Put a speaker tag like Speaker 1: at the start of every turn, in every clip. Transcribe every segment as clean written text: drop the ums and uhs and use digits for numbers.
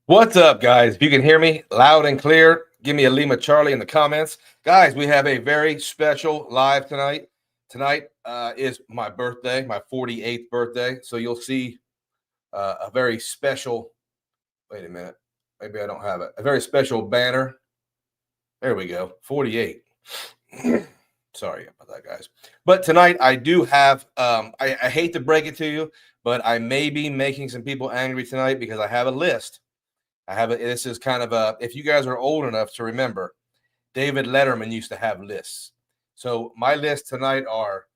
Speaker 1: What's up, guys? If you can hear me loud and clear, give me a Lima Charlie in the comments. Guys, we have a very special live tonight. Tonight is my birthday, my 48th birthday. So you'll see a very special, wait a minute, maybe I don't have it, a very special banner. There we go, 48. Sorry about that, guys. But tonight I do have, I hate to break it to you, but I may be making some people angry tonight because I have a list. This is kind of a, if you guys are old enough to remember, David Letterman used to have lists. So my list tonight are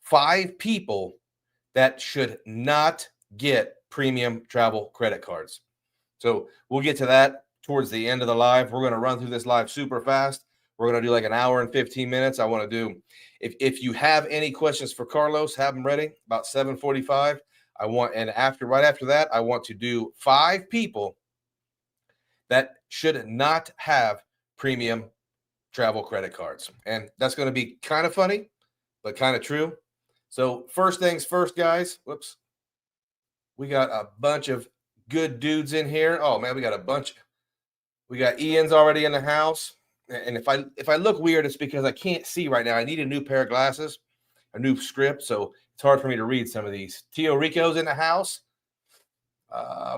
Speaker 1: 5 people that should not get premium travel credit cards. So we'll get to that towards the end of the live. We're going to run through this live super fast. We're going to do like an hour and 15 minutes. I want to do, if you have any questions for Carlos, have them ready about 7:45. I want, and right after that, I want to do 5 people that should not have premium travel credit cards. And that's going to be kind of funny, but kind of true. So first things first, guys. Whoops. We got a bunch of good dudes in here. Oh, man, we got a bunch. We got Ian's already in the house. And if I look weird, it's because I can't see right now. I need a new pair of glasses, a new script. So it's hard for me to read some of these. Tio Rico's in the house.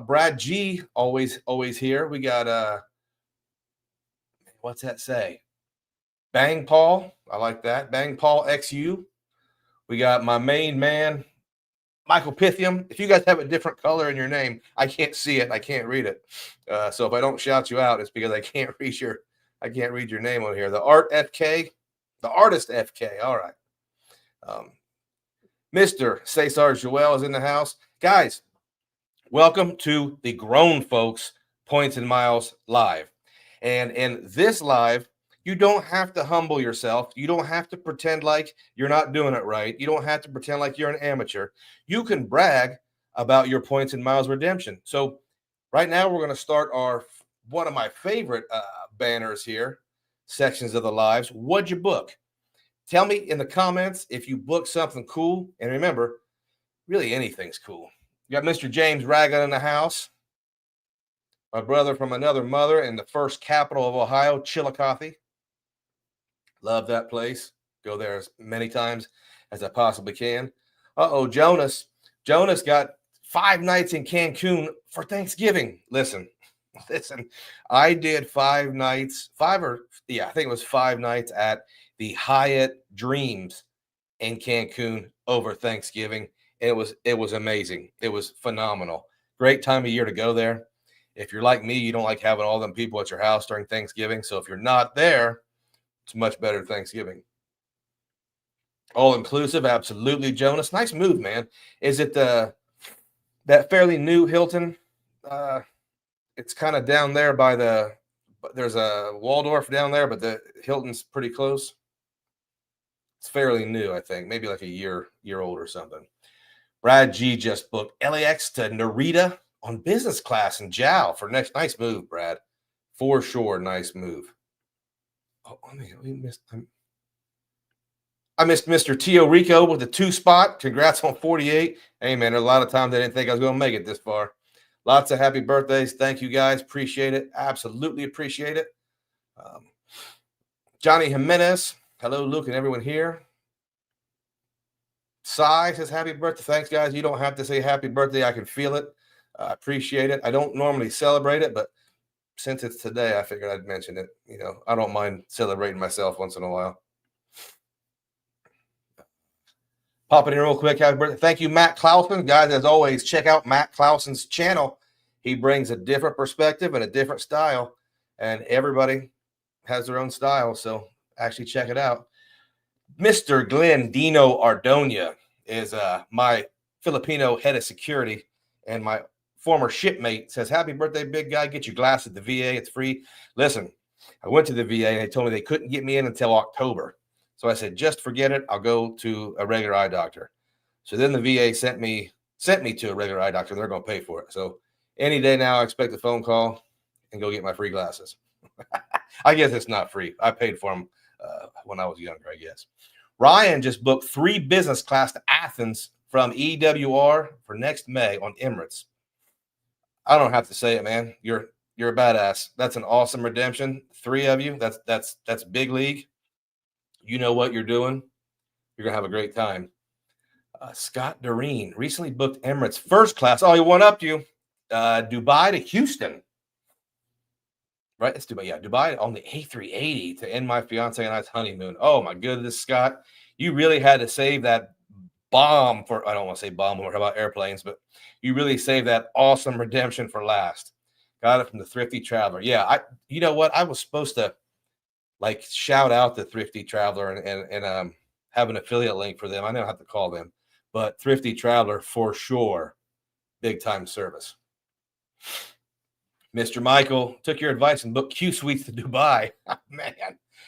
Speaker 1: Brad G always here. We got what's that say? Bang Paul. I like that. Bang Paul XU. We got my main man, Michael Pythium. If you guys have a different color in your name, I can't see it. I can't read it. So if I don't shout you out, it's because I can't read your name on here. The Art FK, the Artist FK. All right. Mr. Cesar Joel is in the house. Guys, welcome to the Grown Folks Points and Miles Live. And in this live, you don't have to humble yourself. You don't have to pretend like you're not doing it right. You don't have to pretend like you're an amateur. You can brag about your points and miles redemption. So right now we're going to start one of my favorite banners here, sections of the lives. What'd you book? Tell me in the comments if you booked something cool. And remember, really anything's cool. You got Mr. James Raga in the house. My brother from another mother in the first capital of Ohio, Chillicothe. Love that place. Go there as many times as I possibly can. Jonas. Jonas got 5 nights in Cancun for Thanksgiving. Listen. I did 5 nights, I think it was 5 nights at the Hyatt Dreams in Cancun over Thanksgiving. And it was amazing. It was phenomenal. Great time of year to go there. If you're like me, you don't like having all them people at your house during Thanksgiving. So if you're not there, it's much better Thanksgiving. All inclusive, absolutely, Jonas. Nice move, man. Is it that fairly new Hilton? It's kind of down there by there's a Waldorf down there, but the Hilton's pretty close. It's fairly new, I think, maybe like a year old or something. Brad G just booked LAX to Narita on business class in JAL for next. Nice move, Brad. For sure, nice move. Oh, I missed Mr. Tio Rico with the 2 spot. Congrats on 48. Hey, man, there's a lot of times I didn't think I was going to make it this far. Lots of happy birthdays. Thank you, guys. Appreciate it. Absolutely appreciate it. Johnny Jimenez. Hello, Luke, and everyone here. Sai says happy birthday. Thanks, guys. You don't have to say happy birthday. I can feel it. I appreciate it. I don't normally celebrate it, but since it's today, I figured I'd mention it. You know, I don't mind celebrating myself once in a while. Popping in real quick. Happy birthday. Thank you, Matt Clausen. Guys, as always, check out Matt Clausen's channel. He brings a different perspective and a different style, and everybody has their own style, so actually check it out. Mr. Glenn Dino Ardonia is my Filipino head of security, and my former shipmate says, happy birthday, big guy. Get your glass at the VA. It's free. Listen, I went to the VA, and they told me they couldn't get me in until October. So I said, just forget it. I'll go to a regular eye doctor. So then the VA sent me to a regular eye doctor. They're going to pay for it. So any day now, I expect a phone call and go get my free glasses. I guess it's not free. I paid for them when I was younger, I guess. Ryan just booked 3 business class to Athens from EWR for next May on Emirates. I don't have to say it, man. You're a badass. That's an awesome redemption. 3 of you. That's big league. You know what you're doing. You're gonna have a great time. Scott Doreen recently booked Emirates first class. Oh, he one upped you. Dubai to Houston. Right, it's Dubai. Yeah, Dubai on the A380 to end my fiance and I's honeymoon. Oh my goodness, Scott, you really had to save that bomb for. I don't want to say bomb or about airplanes, but you really saved that awesome redemption for last. Got it from the Thrifty Traveler. Yeah, You know what? I was supposed to like shout out the Thrifty Traveler and have an affiliate link for them. I don't have to call them, but Thrifty Traveler for sure, big time service. Mr. Michael took your advice and booked Q Suites to Dubai. Man,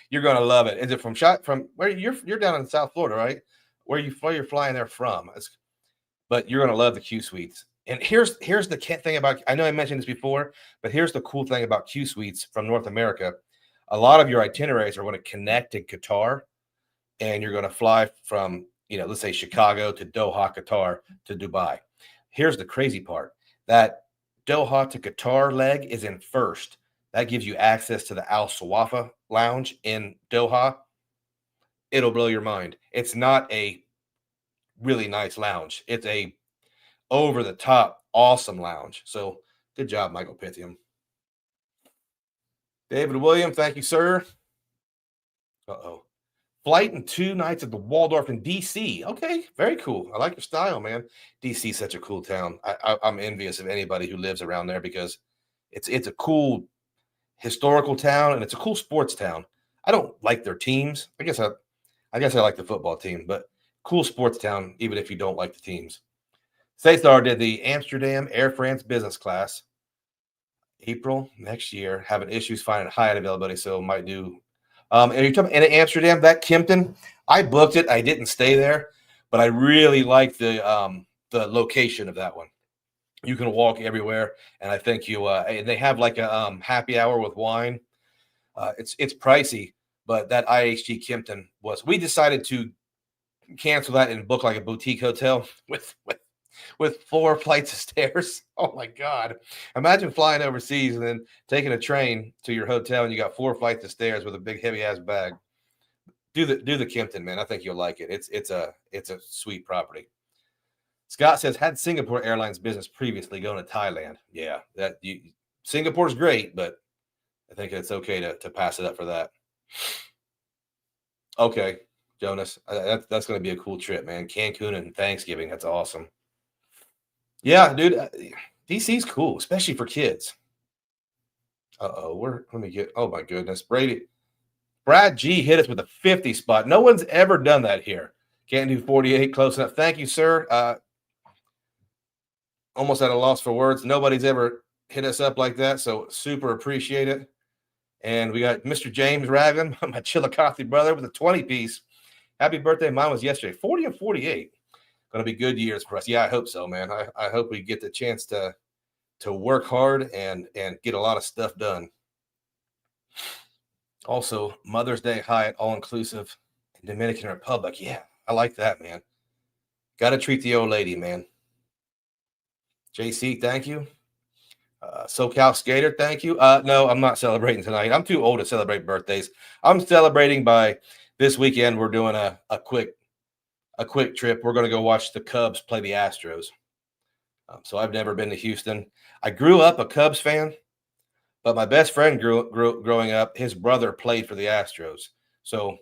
Speaker 1: you're gonna love it. Is it from where you're down in South Florida, right? Where you're flying there from? But you're gonna love the Q Suites. And here's the thing about. I know I mentioned this before, but here's the cool thing about Q Suites from North America. A lot of your itineraries are going to connect in Qatar, and you're going to fly from let's say Chicago to Doha, Qatar to Dubai. Here's the crazy part: that Doha to Qatar leg is in first. That gives you access to the Al Sawafa Lounge in Doha. It'll blow your mind. It's not a really nice lounge. It's a over-the-top awesome lounge. So good job, Michael Pythium. David William, thank you, sir. Uh-oh. Flight and 2 nights at the Waldorf in D.C. Okay, very cool. I like your style, man. D.C. is such a cool town. I'm envious of anybody who lives around there because it's a cool historical town and it's a cool sports town. I don't like their teams. I guess I like the football team, but cool sports town even if you don't like the teams. Saystar did the Amsterdam Air France business class. April next year, having issues finding high availability, so might do. And you're talking in Amsterdam, that Kimpton, I booked it. I didn't stay there, but I really like the location of that one. You can walk everywhere, and I think and they have like a happy hour with wine. It's pricey, but that IHG Kimpton we decided to cancel that and book like a boutique hotel with 4 flights of stairs. Oh my God. Imagine flying overseas and then taking a train to your hotel and you got 4 flights of stairs with a big heavy ass bag. Do the Kimpton, man. I think you'll like it. It's a sweet property. Scott says, had Singapore Airlines business previously going to Thailand. Yeah, Singapore's great, but I think it's okay to pass it up for that. Okay, Jonas, that's going to be a cool trip, man. Cancun and Thanksgiving. That's awesome. Yeah, dude, DC's cool, especially for kids. Let me get. Oh my goodness, Brad G hit us with a 50 spot. No one's ever done that here. Can't do 48 close enough. Thank you, sir. Almost at a loss for words. Nobody's ever hit us up like that, so super appreciate it. And we got Mr. James Ragan, my Chillicothe brother, with a 20 piece. Happy birthday! Mine was yesterday. 40 and 48. Going to be good years for us. Yeah, I hope so, man. I hope we get the chance to work hard and get a lot of stuff done. Also, Mother's Day Hyatt all-inclusive in Dominican Republic. Yeah, I like that, man. Got to treat the old lady, man. JC, thank you. SoCal Skater, thank you. No, I'm not celebrating tonight. I'm too old to celebrate birthdays. I'm celebrating by this weekend. We're doing a quick trip. We're going to go watch the Cubs play the Astros. So I've never been to Houston. I grew up a Cubs fan, but my best friend growing up, his brother played for the Astros. So,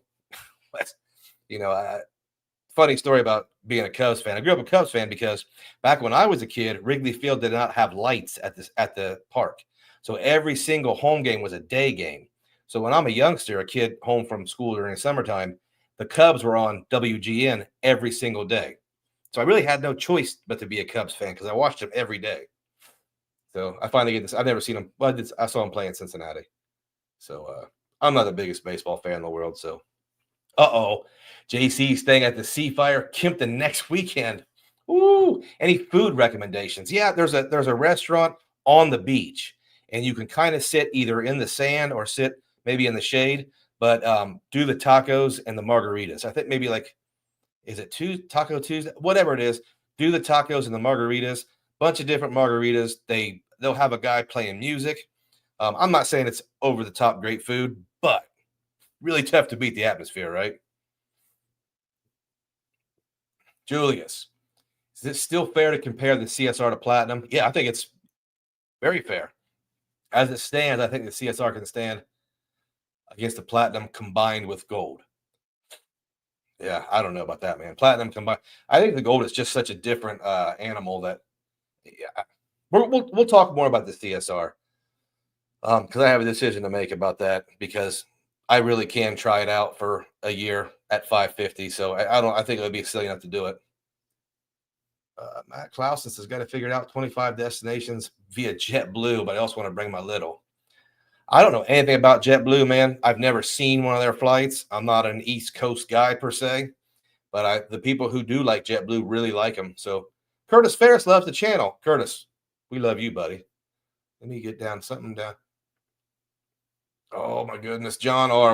Speaker 1: funny story about being a Cubs fan. I grew up a Cubs fan because back when I was a kid, Wrigley Field did not have lights at the park. So every single home game was a day game. So when I'm a youngster, a kid home from school during the summertime, the Cubs were on WGN every single day. So I really had no choice but to be a Cubs fan because I watched them every day. So I finally get this. I've never seen them, but I saw them play in Cincinnati. So I'm not the biggest baseball fan in the world. So, JC staying at the Sapphire Kimpton next weekend. Ooh, any food recommendations? Yeah, there's a restaurant on the beach, and you can kind of sit either in the sand or sit maybe in the shade. But do the tacos and the margaritas. I think maybe is it Taco Tuesday? Whatever it is, do the tacos and the margaritas. Bunch of different margaritas. They they'll have a guy playing music. I'm not saying it's over the top great food, but really tough to beat the atmosphere, right? Julius, is it still fair to compare the CSR to platinum? Yeah, I think it's very fair. As it stands, I think the CSR can stand against the platinum combined with gold. Yeah, I don't know about that, man. Platinum combined. I think the gold is just such a different animal that yeah, we'll talk more about the CSR because I have a decision to make about that because I really can try it out for a year at 550. So I don't. I think it would be silly enough to do it. Matt Clausen has got to figure it out 25 destinations via JetBlue, but I also want to bring my little. I don't know anything about JetBlue, man. I've never seen one of their flights. I'm not an East Coast guy per se, but the people who do like JetBlue really like them. So Curtis Ferris loves the channel. Curtis, we love you, buddy. Let me get down something down. Oh my goodness, John R.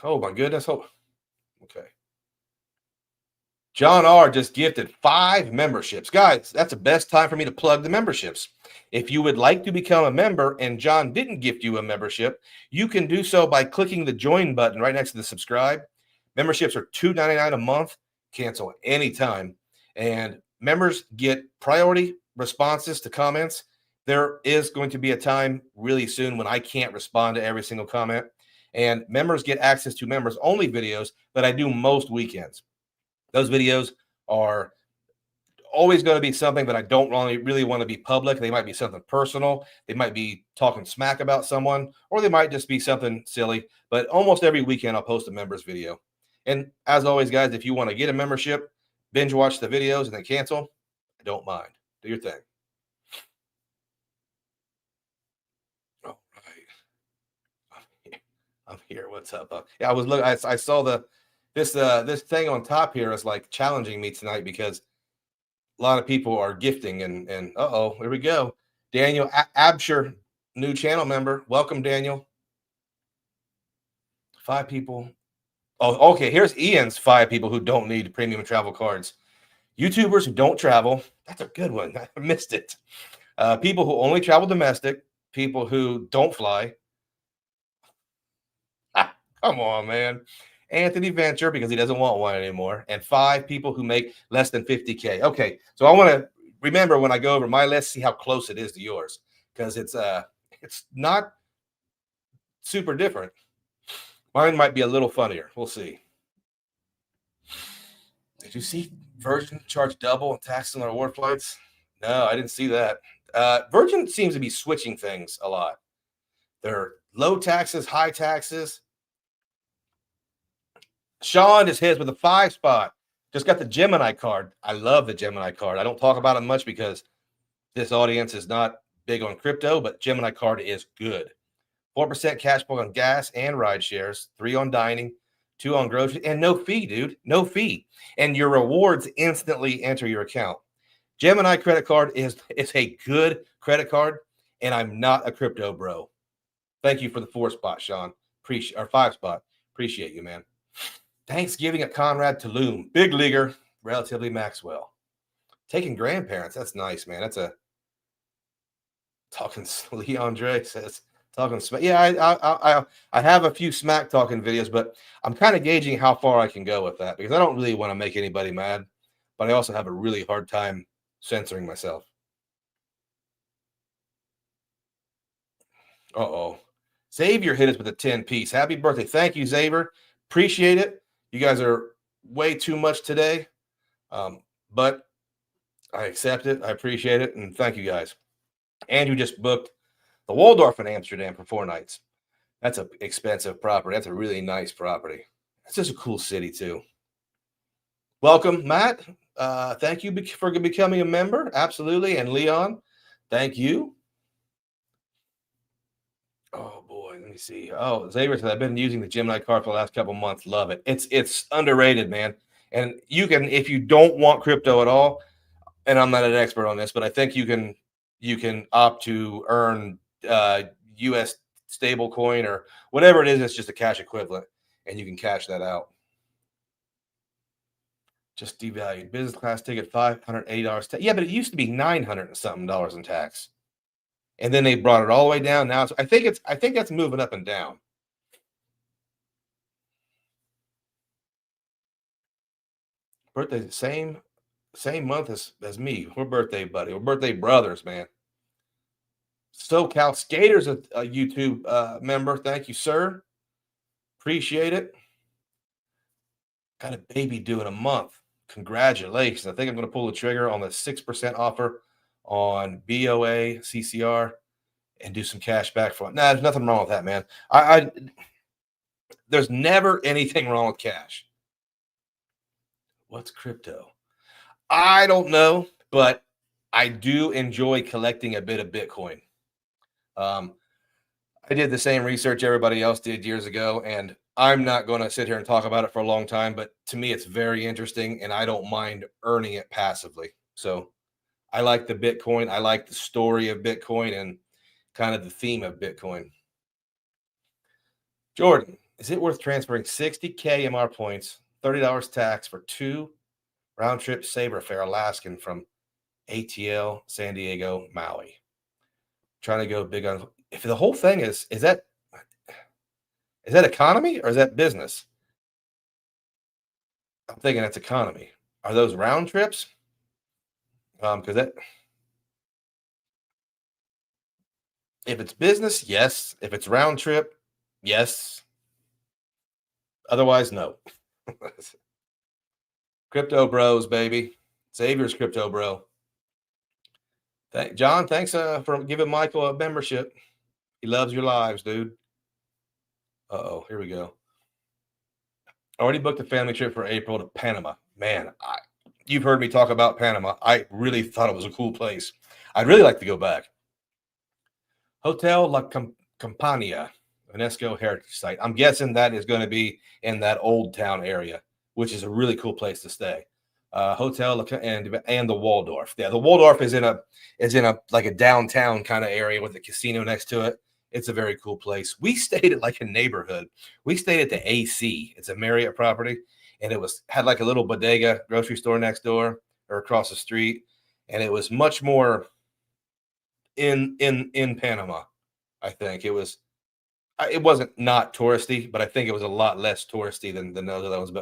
Speaker 1: Oh my goodness. Oh, okay. John R. just gifted 5 memberships. Guys, that's the best time for me to plug the memberships. If you would like to become a member and John didn't gift you a membership, you can do so by clicking the join button right next to the subscribe. Memberships are $2.99 a month, cancel anytime. And members get priority responses to comments. There is going to be a time really soon when I can't respond to every single comment. And members get access to members only videos that I do most weekends. Those videos are always going to be something that I don't really want to be public. They might be something personal. They might be talking smack about someone, or they might just be something silly. But almost every weekend, I'll post a members video. And as always, guys, if you want to get a membership, binge watch the videos and then cancel, I don't mind. Do your thing. All right. I'm here. What's up? Yeah, I was looking. I saw this thing on top here is like challenging me tonight because a lot of people are gifting and here we go. Daniel Absher, new channel member. Welcome, Daniel. 5 people. Oh, okay. Here's Ian's 5 people who don't need premium travel cards. YouTubers who don't travel. That's a good one. I missed it. People who only travel domestic. People who don't fly. Come on, man. Anthony Venture, because he doesn't want one anymore. And 5 people who make less than 50K. Okay, so I want to remember when I go over my list, see how close it is to yours, because it's not super different. Mine might be a little funnier. We'll see. Did you see Virgin charge double on taxes on their award flights? No, I didn't see that. Virgin seems to be switching things a lot. They're low taxes, high taxes. Sean is his with a 5 spot. Just got the Gemini card. I love the Gemini card. I don't talk about it much because this audience is not big on crypto, but Gemini card is good. 4% cash back on gas and ride shares, 3 on dining, 2 on groceries, and no fee, dude. No fee. And your rewards instantly enter your account. Gemini credit card is a good credit card, and I'm not a crypto bro. Thank you for the 4 spot, Sean. Or 5 spot. Appreciate you, man. Thanksgiving at Conrad Tulum. Big leaguer, relatively Maxwell. Taking grandparents. That's nice, man. That's a talking. Lee Andre says talking smack. Yeah, I have a few smack talking videos, but I'm kind of gauging how far I can go with that because I don't really want to make anybody mad, but I also have a really hard time censoring myself. Xavier hit us with a 10 piece. Happy birthday. Thank you, Xavier. Appreciate it. You guys are way too much today, but I accept it. I appreciate it, and thank you guys. Andrew just booked the Waldorf in Amsterdam for 4 nights. That's an expensive property. That's a really nice property. It's just a cool city, too. Welcome, Matt. Thank you for becoming a member. Absolutely. And Leon, thank you. Oh, boy. Let me see. Oh, Xavier said, I've been using the Gemini card for the last couple months. Love it. It's underrated, man. And you can, if you don't want crypto at all, and I'm not an expert on this, but I think you can opt to earn U.S. stable coin or whatever it is. It's just a cash equivalent, and you can cash that out. Just devalued. Business class ticket, $580. Yeah, but it used to be $900 and something in tax. and then they brought it all the way down. Now I think that's moving up and down. Birthday same month as me. We're birthday buddy. We're birthday brothers, man. SoCal Skaters, a YouTube member. Thank you, sir. Appreciate it. Got a baby due in a month. Congratulations. I think I'm going to pull the trigger on the 6% offer on BOA, CCR, and do some cash back for it. Nah, there's nothing wrong with that, man. There's never anything wrong with cash. What's crypto? I don't know, but I do enjoy collecting a bit of Bitcoin. I did the same research everybody else did years ago, and I'm not going to sit here and talk about it for a long time, but to me, it's very interesting, and I don't mind earning it passively. So I like the Bitcoin. I like the story of Bitcoin and kind of the theme of Bitcoin. Jordan, is it worth transferring 60K MR points, $30 tax for 2 round-trip Sabre fare Alaskan from ATL, San Diego, Maui? Trying to go big on. If the whole thing is that economy or is that business? I'm thinking that's economy. Are those round trips? Because that, if it's business, yes. If it's round trip, yes. Otherwise, no. Crypto bros, baby. Xavier's crypto bro. John, thanks for giving Michael a membership. He loves your lives, dude. Uh-oh, here we go. Already booked a family trip for April to Panama. Man, you've heard me talk about Panama. I really thought it was a cool place. I'd really like to go back. Hotel La Campania, UNESCO heritage site. I'm guessing that is going to be in that Old Town area, which is a really cool place to stay. Hotel and the Waldorf. Yeah, the Waldorf is in a like a downtown kind of area with a casino next to it. It's a very cool place. We stayed at like a neighborhood. We stayed at the AC. It's a Marriott property, and it had like a little bodega grocery store next door or across the street, and it was much more in Panama. I think it wasn't not touristy, but I think it was a lot less touristy than the other ones.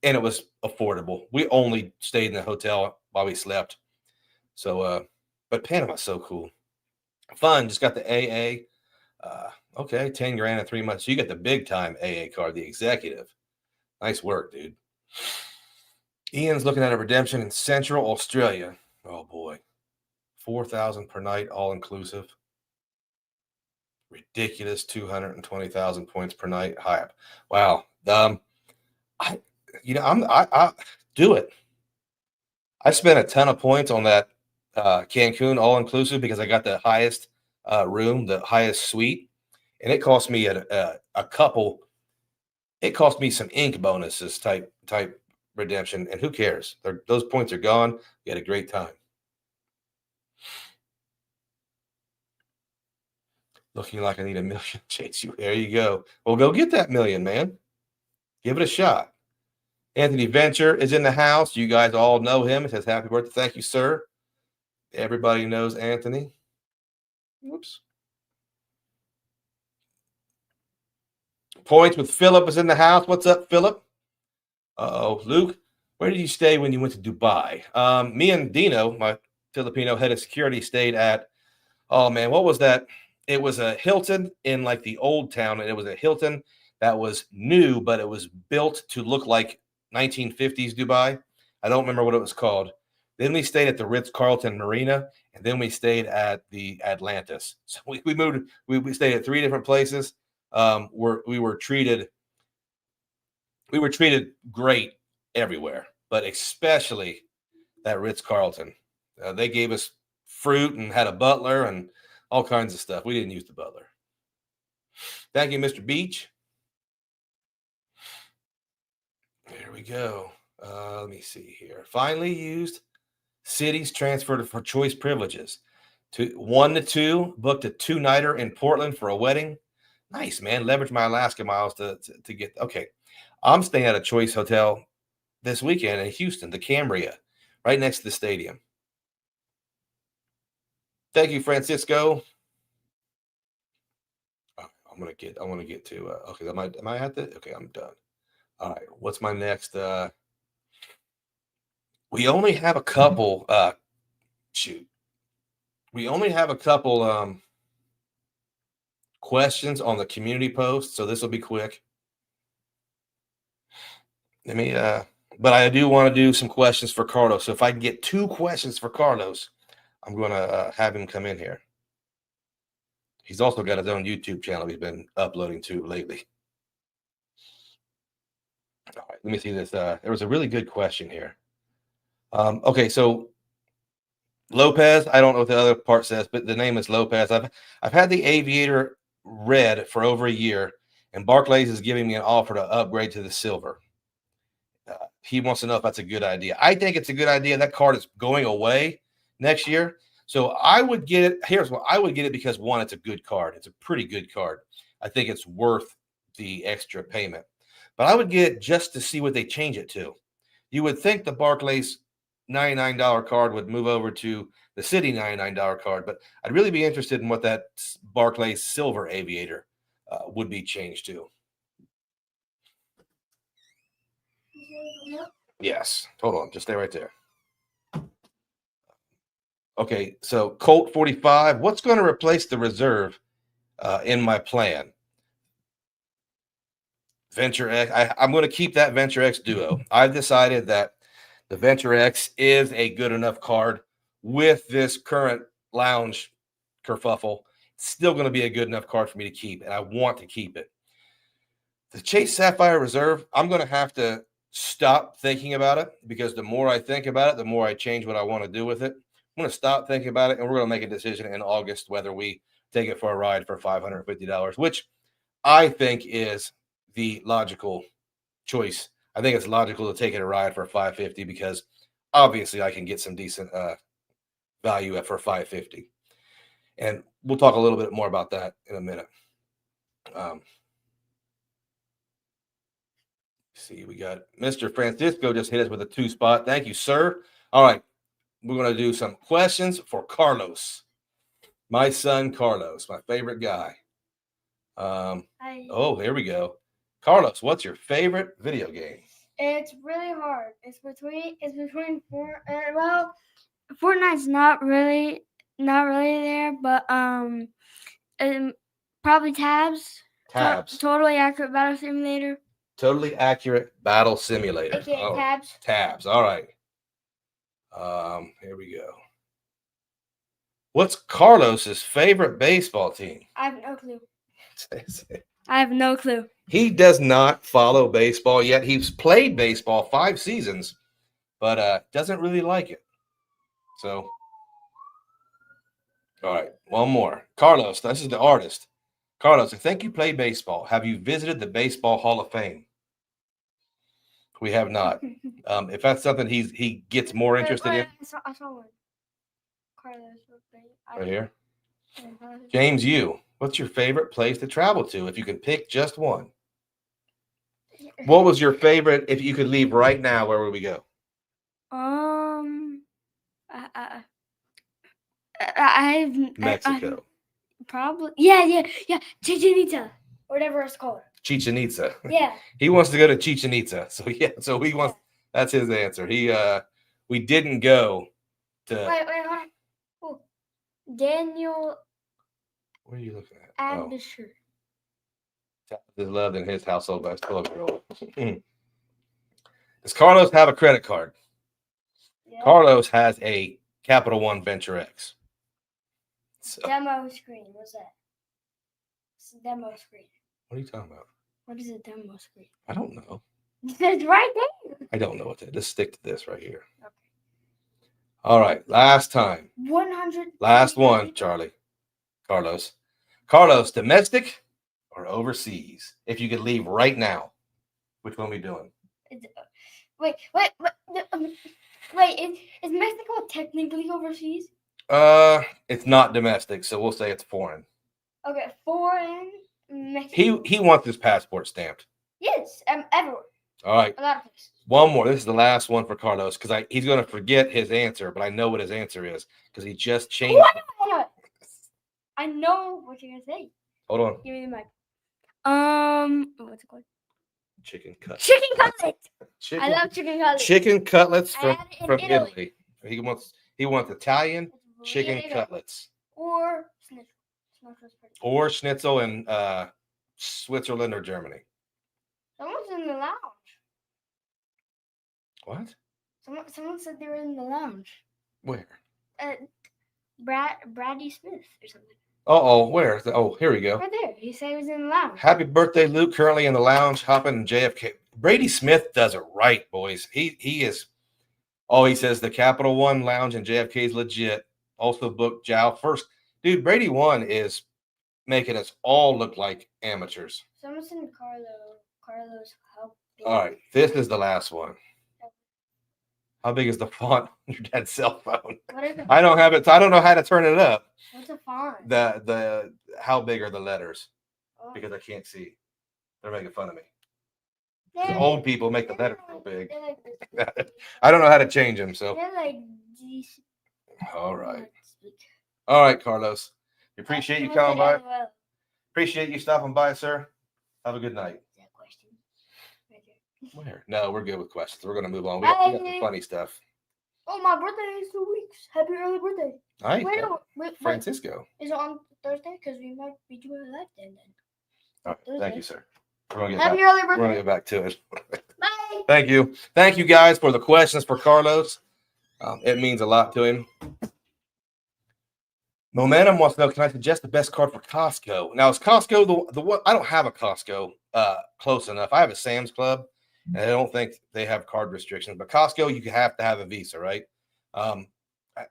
Speaker 1: And it was affordable. We only stayed in the hotel while we slept. So, but Panama's so cool. Fun. Just got the AA. Okay, 10 grand in 3 months. So you get the big time AA card, the executive. Nice work, dude. Ian's looking at a redemption in Central Australia. Oh boy. 4,000 per night, all inclusive. Ridiculous 220,000 points per night. Hype. Wow. I do it. I spent a ton of points on that Cancun all inclusive because I got the highest room, the highest suite, and it cost me a couple. It cost me some ink bonuses type redemption, and who cares? Those points are gone. You had a great time. Looking like I need $1 million. Chase you. There you go. Well, go get that $1 million, man. Give it a shot. Anthony Venture is in the house. You guys all know him. It says happy birthday. Thank you, sir. Everybody knows Anthony. Whoops. Points with Philip is in the house. What's up, Philip? Uh-oh. Luke, where did you stay when you went to Dubai? Me and Dino, my Filipino head of security, stayed at, oh, man, what was that? It was a Hilton in like the Old Town, and it was a Hilton that was new, but it was built to look like 1950s Dubai. I don't remember what it was called. Then we stayed at the Ritz-Carlton Marina, and then we stayed at the Atlantis. So we moved. We stayed at 3 different places. We were treated great everywhere, but especially that Ritz-Carlton. They gave us fruit and had a butler and all kinds of stuff. We didn't use the butler. Thank you, Mr. Beach. There we go. Let me see here. Finally used cities transferred for choice privileges. 1 to 2, booked a 2-nighter in Portland for a wedding. Nice, man. Leverage my Alaska miles to get. Okay. I'm staying at a choice hotel this weekend in Houston, the Cambria, right next to the stadium. Thank you, Francisco. want to get to. Okay, am I at the? Okay, I'm done. All right, what's my next? We only have a couple. Shoot, we only have a couple questions on the community post, so this will be quick. Let me. But I do want to do some questions for Carlos. So if I can get 2 questions for Carlos, I'm going to have him come in here. He's also got his own YouTube channel he's been uploading to lately. All right, let me see this. There was a really good question here. Okay, so Lopez, I don't know what the other part says, but the name is Lopez. I've had the Aviator Red for over a year, and Barclays is giving me an offer to upgrade to the silver. He wants to know if that's a good idea. I think it's a good idea. That card is going away next year. So I would get it. Here's what I would get it because, one, it's a good card. It's a pretty good card. I think it's worth the extra payment. But I would get it just to see what they change it to. You would think the Barclays $99 card would move over to the City $99 card, but I'd really be interested in what that Barclays Silver Aviator would be changed to. Yes. Hold on. Just stay right there. Okay. So Colt 45, what's going to replace the reserve in my plan? Venture X. I'm going to keep that Venture X Duo. I've decided that the Venture X is a good enough card with this current lounge kerfuffle. It's still going to be a good enough card for me to keep, and I want to keep it. The Chase Sapphire Reserve, I'm going to have to stop thinking about it, because the more I think about it, the more I change what I want to do with it. I'm going to stop thinking about it, and we're going to make a decision in August whether we take it for a ride for $550, which I think is the logical choice. I think it's logical to take it a ride for $550 because obviously I can get some decent value for $550, and we'll talk a little bit more about that in a minute. See, we got Mr. Francisco just hit us with a 2 spot. Thank you, sir. All right, we're going to do some questions for Carlos, my son Carlos, my favorite guy. Oh, here we go. Carlos, what's your favorite video game?
Speaker 2: It's really hard. It's between well, Fortnite's not really there, but probably Tabs. Totally Accurate Battle Simulator.
Speaker 1: Totally Accurate Battle Simulator.
Speaker 2: Okay, Tabs.
Speaker 1: Tabs. All right. Here we go. What's Carlos's favorite baseball team?
Speaker 2: I have no clue. I have no clue.
Speaker 1: He does not follow baseball yet. He's played baseball 5 seasons, but doesn't really like it. So, all right, one more. Carlos, this is the artist. Carlos, I think you play baseball. Have you visited the Baseball Hall of Fame? We have not. If that's something he gets more interested in.
Speaker 2: I saw one. Carlos.
Speaker 1: Right here. James, what's your favorite place to travel to if you could pick just one? What was your favorite if you could leave right now? Where would we go? Mexico.
Speaker 2: Probably. Yeah. Chichen Itza, whatever it's called.
Speaker 1: Chichen Itza.
Speaker 2: Yeah.
Speaker 1: He wants to go to Chichen Itza. So yeah. So he wants. That's his answer. We didn't go to.
Speaker 2: Wait, hold on. Oh, Daniel.
Speaker 1: What are you looking at?
Speaker 2: Abisher.
Speaker 1: Is loved in his household by his 12-year-old. Does Carlos have a credit card?
Speaker 2: Yeah.
Speaker 1: Carlos has a Capital One Venture X. So,
Speaker 2: demo screen. What's that? It's a demo screen.
Speaker 1: What are you talking about?
Speaker 2: What is a demo screen?
Speaker 1: I don't know.
Speaker 2: It's right there.
Speaker 1: I don't know what that is. Just stick to this right here.
Speaker 2: Okay.
Speaker 1: All right. Last time.
Speaker 2: 100.
Speaker 1: Last one, Charlie. Carlos. Carlos, domestic or overseas? If you could leave right now, which one are we doing?
Speaker 2: Wait. Is Mexico technically overseas?
Speaker 1: It's not domestic, so we'll say it's foreign.
Speaker 2: Okay, foreign. Mexico.
Speaker 1: He wants his passport stamped.
Speaker 2: Yes, everywhere.
Speaker 1: All right.
Speaker 2: A lot of places.
Speaker 1: One more. This is the last one for Carlos because he's going to forget his answer, but I know what his answer is because he just changed.
Speaker 2: I know what you're going to say.
Speaker 1: Hold on.
Speaker 2: Give me the mic. What's it called?
Speaker 1: Chicken cutlets.
Speaker 2: Chicken cutlets.
Speaker 1: Chicken,
Speaker 2: I love chicken cutlets.
Speaker 1: chicken cutlets
Speaker 2: I
Speaker 1: from,
Speaker 2: had it in
Speaker 1: from
Speaker 2: Italy.
Speaker 1: Italy. He wants Italian
Speaker 2: It's
Speaker 1: chicken
Speaker 2: really good.
Speaker 1: cutlets.
Speaker 2: Or schnitzel. Schnitzel's pretty good.
Speaker 1: Or schnitzel in Switzerland or Germany.
Speaker 2: Someone's in the lounge.
Speaker 1: What?
Speaker 2: Someone said they were in the lounge.
Speaker 1: Where?
Speaker 2: Brady Smith or something.
Speaker 1: Uh-oh, where? Oh, here we go.
Speaker 2: Right there. He said he was in the lounge.
Speaker 1: Happy birthday, Luke. Currently in the lounge, hopping JFK. Brady Smith does it right, boys. He is. Oh, he says the Capital One Lounge in JFK is legit. Also booked Jow first. Dude, Brady One is making us all look like amateurs.
Speaker 2: Someone sent Carlos help.
Speaker 1: All right, this is the last one. How big is the font on your dad's cell phone?
Speaker 2: What is it?
Speaker 1: I don't have it. I don't know how to turn it up.
Speaker 2: What's a font?
Speaker 1: The how big are the letters?
Speaker 2: Oh.
Speaker 1: Because I can't see. They're making fun of me.
Speaker 2: They're-
Speaker 1: Old people make the letters so big.
Speaker 2: They're like,
Speaker 1: I don't know how to change them. So
Speaker 2: they're like these.
Speaker 1: all right, Carlos. We appreciate you coming by.
Speaker 2: Well.
Speaker 1: Appreciate you stopping by, sir. Have a good night.
Speaker 2: That question. Right there.
Speaker 1: Where? No, we're good with questions. We're gonna move on. We got some funny stuff.
Speaker 2: Oh, my birthday is 2 weeks. Happy early birthday.
Speaker 1: All right,
Speaker 2: Wait,
Speaker 1: Francisco.
Speaker 2: is it on Thursday? Because we might be doing a live then.
Speaker 1: All right, thank you, sir. We're gonna get
Speaker 2: Happy
Speaker 1: back.
Speaker 2: early
Speaker 1: We're gonna
Speaker 2: birthday.
Speaker 1: get back to it.
Speaker 2: Bye.
Speaker 1: Thank you guys for the questions for Carlos. It means a lot to him. Momentum wants to know, can I suggest the best card for Costco? Now, is Costco the one? I don't have a Costco close enough. I have a Sam's Club, and I don't think they have card restrictions. But Costco, you have to have a Visa, right?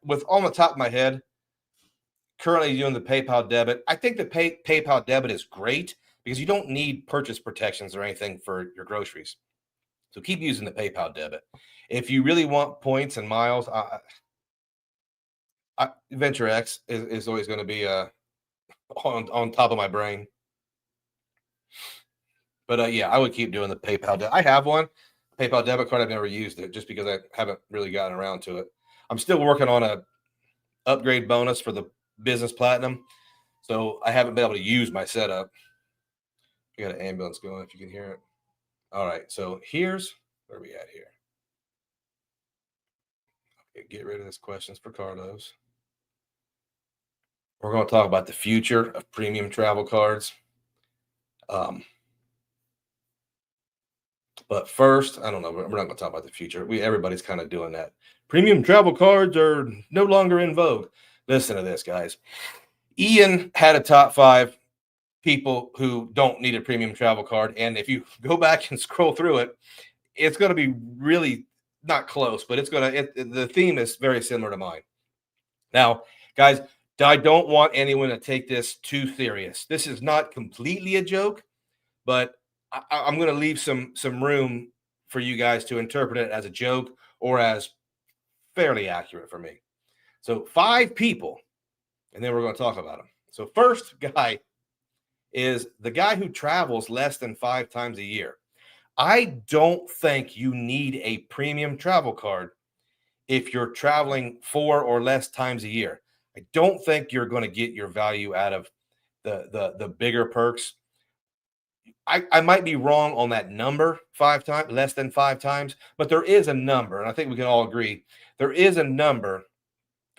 Speaker 1: With on the top of my head, currently doing the PayPal debit. I think the PayPal debit is great because you don't need purchase protections or anything for your groceries. So keep using the PayPal debit. If you really want points and miles, Venture X is always going to be on top of my brain. But yeah, I would keep doing the PayPal. I have one PayPal debit card. I've never used it just because I haven't really gotten around to it. I'm still working on a upgrade bonus for the Business Platinum, so I haven't been able to use my setup. We got an ambulance going if you can hear it. All right, so here's where we at here. Okay, get rid of this questions for Carlos. We're going to talk about the future of premium travel cards. But first, I don't know. We're not going to talk about the future. Everybody's kind of doing that. Premium travel cards are no longer in vogue. Listen to this, guys. Ian had a top 5 people who don't need a premium travel card. And if you go back and scroll through it, it's going to be really not close, but the theme is very similar to mine. Now, guys, I don't want anyone to take this too serious. This is not completely a joke, but I'm going to leave some room for you guys to interpret it as a joke or as fairly accurate for me. So 5 people, and then we're going to talk about them. So first guy is the guy who travels less than 5 times a year. I don't think you need a premium travel card if you're traveling 4 or less times a year. I don't think you're going to get your value out of the bigger perks. I might be wrong on that number, 5 times, less than 5 times, but there is a number, and I think we can all agree there is a number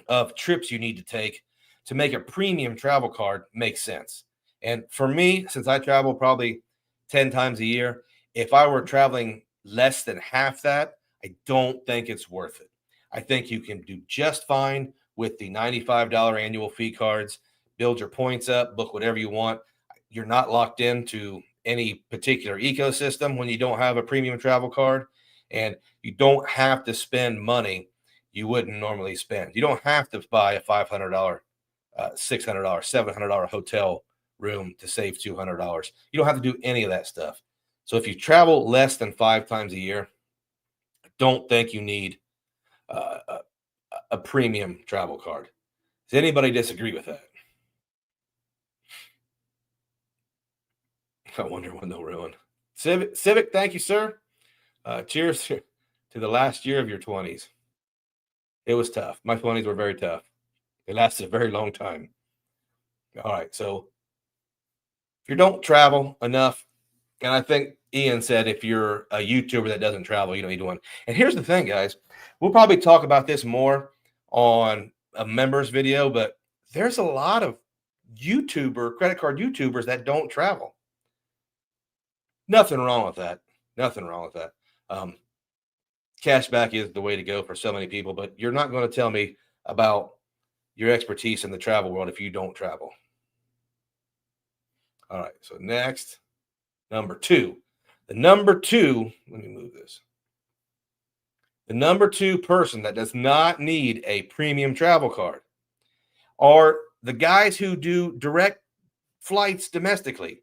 Speaker 1: of trips you need to take to make a premium travel card make sense. And for me, since I travel probably 10 times a year, if I were traveling less than half that, I don't think it's worth it. I think you can do just fine with the $95 annual fee cards, build your points up, book whatever you want. You're not locked into any particular ecosystem when you don't have a premium travel card, and you don't have to spend money you wouldn't normally spend. You don't have to buy a $500, $600, $700 hotel room to save $200. You don't have to do any of that stuff. So if you travel less than 5 times a year, I don't think you need a premium travel card. Does anybody disagree with that? I wonder when they'll ruin. Civic, thank you, sir. Cheers to the last year of your 20s. It was tough. My 20s were very tough. It lasted a very long time. All right, so you don't travel enough, and I think Ian said if you're a YouTuber that doesn't travel, you don't need one. And here's the thing, guys. We'll probably talk about this more on a members video, but there's a lot of credit card YouTubers that don't travel. Nothing wrong with that. Nothing wrong with that. Cashback is the way to go for so many people, but you're not going to tell me about your expertise in the travel world if you don't travel. All right, so next, number 2. The number 2, let me move this. The number 2 person that does not need a premium travel card are the guys who do direct flights domestically.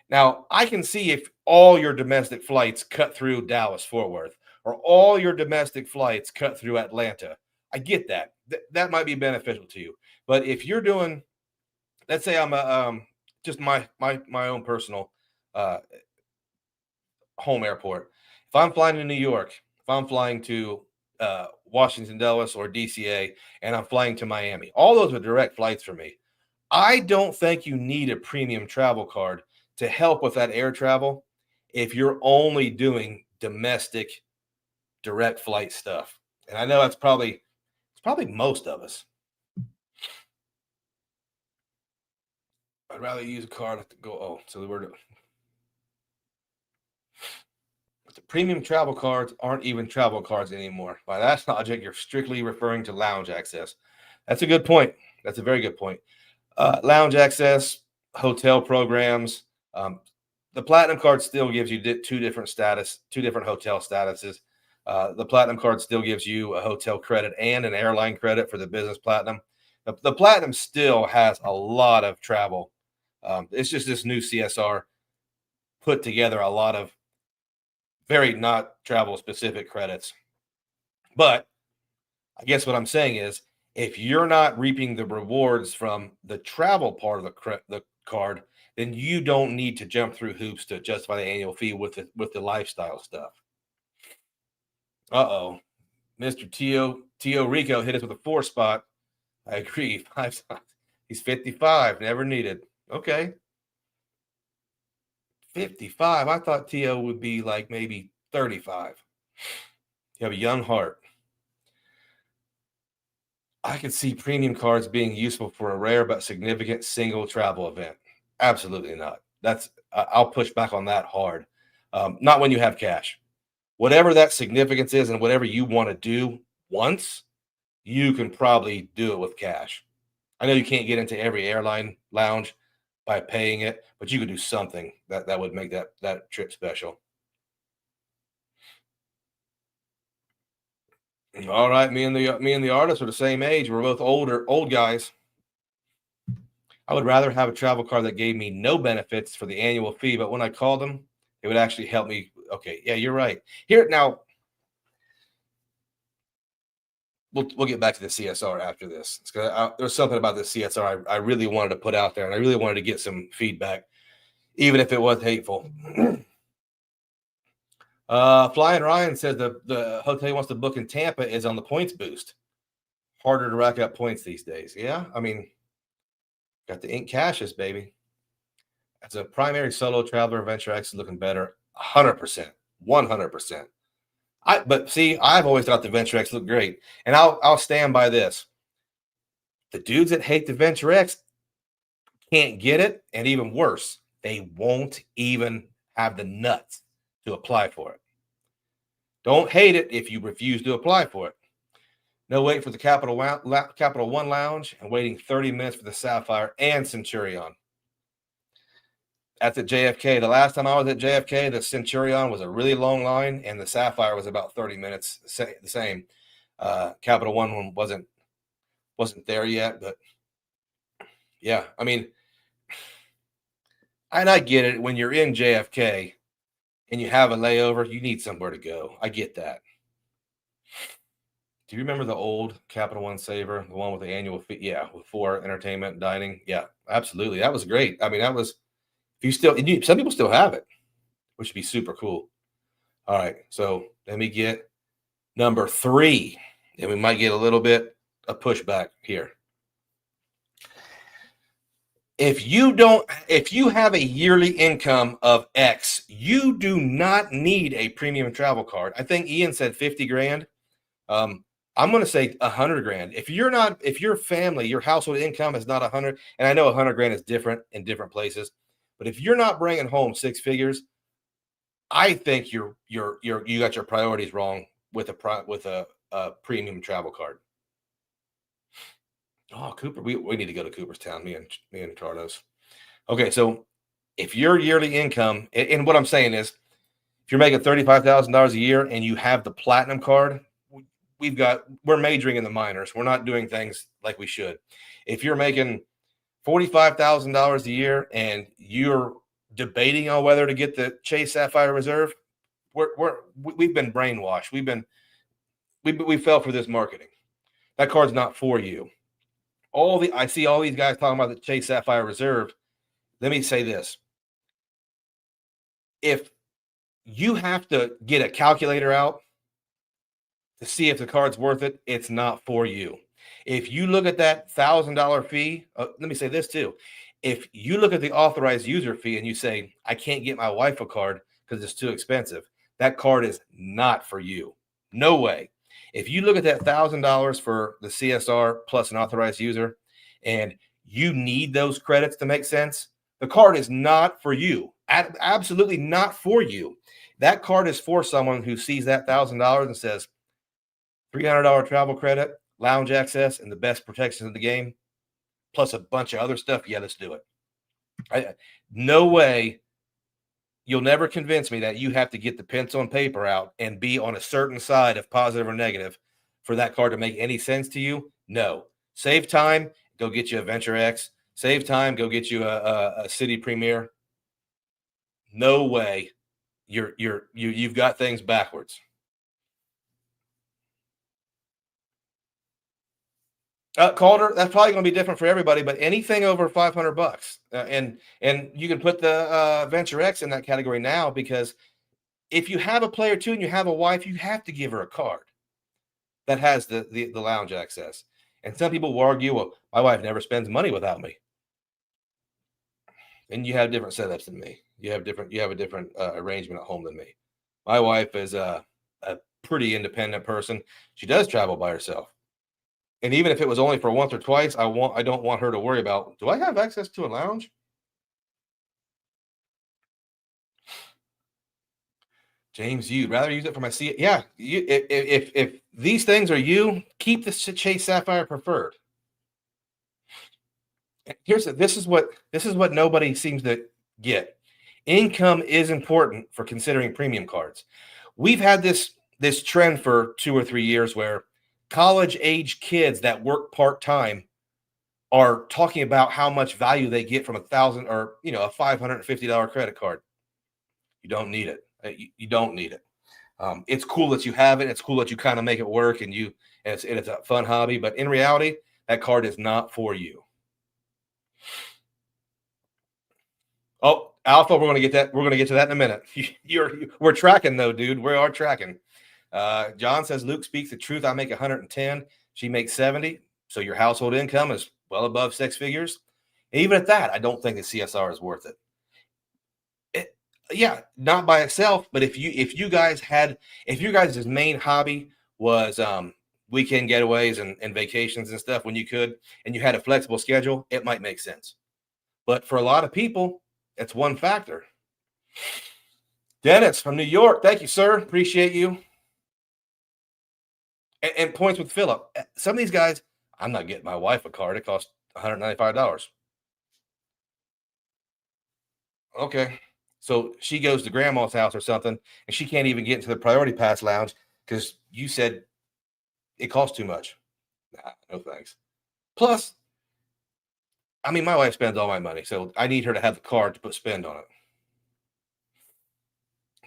Speaker 1: Now, I can see if all your domestic flights cut through Dallas-Fort Worth or all your domestic flights cut through Atlanta. I get that. That might be beneficial to you. But if you're doing, let's say I'm just my own personal home airport. If I'm flying to New York, if I'm flying to Washington, Dulles, or DCA, and I'm flying to Miami, all those are direct flights for me. I don't think you need a premium travel card to help with that air travel if you're only doing domestic direct flight stuff. And I know it's probably most of us. I'd rather use a card to go. Oh, so we're the premium travel cards aren't even travel cards anymore. By that logic, you're strictly referring to lounge access. That's a good point. That's a very good point. Lounge access, hotel programs. The platinum card still gives you two different hotel statuses. The platinum card still gives you a hotel credit and an airline credit for the business platinum. The platinum still has a lot of travel. It's just this new CSR put together a lot of very not travel specific credits. But I guess what I'm saying is, if you're not reaping the rewards from the travel part of the card, then you don't need to jump through hoops to justify the annual fee with the lifestyle stuff. Uh-oh. Mr. Tio Rico hit us with a 4 spot. I agree. He's 55, never needed. Okay. 55. I thought Tio would be like maybe 35. You have a young heart. I could see premium cards being useful for a rare but significant single travel event. Absolutely not. I'll push back on that hard. Not when you have cash. Whatever that significance is and whatever you want to do once, you can probably do it with cash. I know you can't get into every airline lounge by paying it, but you could do something that would make that trip special. All right, me and the artist are the same age. We're both old guys. I would rather have a travel card that gave me no benefits for the annual fee, but when I called them, it would actually help me. Okay, yeah, you're right. Here now, we'll get back to the CSR after this. There's something about the CSR I really wanted to put out there, and I really wanted to get some feedback, even if it was hateful. Flying Ryan says the hotel he wants to book in Tampa is on the points boost. Harder to rack up points these days. Yeah, I mean, got the ink cashes, baby. As a primary solo traveler, Venture X is looking better. 100%. 100%. But see, I've always thought the Venture X looked great. And I'll stand by this. The dudes that hate the Venture X can't get it. And even worse, they won't even have the nuts to apply for it. Don't hate it if you refuse to apply for it. No wait for the Capital One Lounge and waiting 30 minutes for the Sapphire and Centurion. At the JFK, the last time I was at JFK, the Centurion was a really long line, and the Sapphire was about 30 minutes. The same. Capital One wasn't there yet, but yeah, I mean, and I get it. When you're in JFK and you have a layover, you need somewhere to go. I get that. Do you remember the old Capital One Saver, the one with the annual fee? Yeah, with 4 entertainment, dining. Yeah, absolutely. That was great. I mean, that was. Some people still have it, which would be super cool. All right, so let me get number 3, and we might get a little bit of pushback here. if you have a yearly income of X, you do not need a premium travel card. I think Ian said 50 grand. I'm going to say 100 grand. If your family, your household income is not 100, and I know 100 grand is different in different places, but if you're not bringing home six figures, I think you got your priorities wrong with a premium travel card. Oh, Cooper, we need to go to Cooperstown, me and Carlos. Okay, so if your yearly income, and what I'm saying is, if you're making $35,000 a year and you have the platinum card, we're majoring in the minors. We're not doing things like we should. If you're making $45,000 a year and you're debating on whether to get the Chase Sapphire Reserve, we've been brainwashed. We fell for this marketing. That card's not for you. I see all these guys talking about the Chase Sapphire Reserve. Let me say this. If you have to get a calculator out to see if the card's worth it, it's not for you. If you look at that $1,000 fee, let me say this too. If you look at the authorized user fee and you say, I can't get my wife a card because it's too expensive, that card is not for you. No way. If you look at that $1,000 for the CSR plus an authorized user and you need those credits to make sense, the card is not for you. Absolutely not for you. That card is for someone who sees that $1,000 and says, $300 travel credit, lounge access, and the best protection in the game, plus a bunch of other stuff. Yeah, let's do it. No way. You'll never convince me that you have to get the pencil and paper out and be on a certain side of positive or negative for that card to make any sense to you. No. Save time, go get you a Venture X. Save time, go get you a City Premier. No way. You've got things backwards. Calder, that's probably going to be different for everybody, but anything over $500, and you can put the Venture X in that category now, because if you have a player too and you have a wife, you have to give her a card that has the lounge access. And some people will argue, well, my wife never spends money without me. And you have different setups than me. You have a different arrangement at home than me. My wife is a pretty independent person. She does travel by herself. And even if it was only for once or twice, I don't want her to worry about, do I have access to a lounge? James, you'd rather use it for my C. Yeah, if these things are you, keep the Chase Sapphire Preferred. This is what nobody seems to get. Income is important for considering premium cards. We've had this trend for 2 or 3 years where college age kids that work part-time are talking about how much value they get from $1,000 or a $550 credit card. You don't need it. You don't need it. It's cool that you have it. It's cool that you kind of make it work and it's a fun hobby, but in reality, that card is not for you. Oh, Alpha, we're going to get that. We're going to get to that in a minute. We're tracking though, dude. We are tracking. John says, Luke speaks the truth. I make 110. She makes 70. So your household income is well above 6 figures. And even at that, I don't think the CSR is worth it. Yeah, not by itself. But if you guys' main hobby was weekend getaways and vacations and stuff when you could, and you had a flexible schedule, it might make sense. But for a lot of people, it's one factor. Dennis from New York. Thank you, sir. Appreciate you. And points with Philip. Some of these guys, I'm not getting my wife a card. It costs $195. Okay. So she goes to grandma's house or something, and she can't even get into the priority pass lounge because you said it costs too much. Nah, no thanks. Plus, I mean, my wife spends all my money, so I need her to have the card to put spend on it.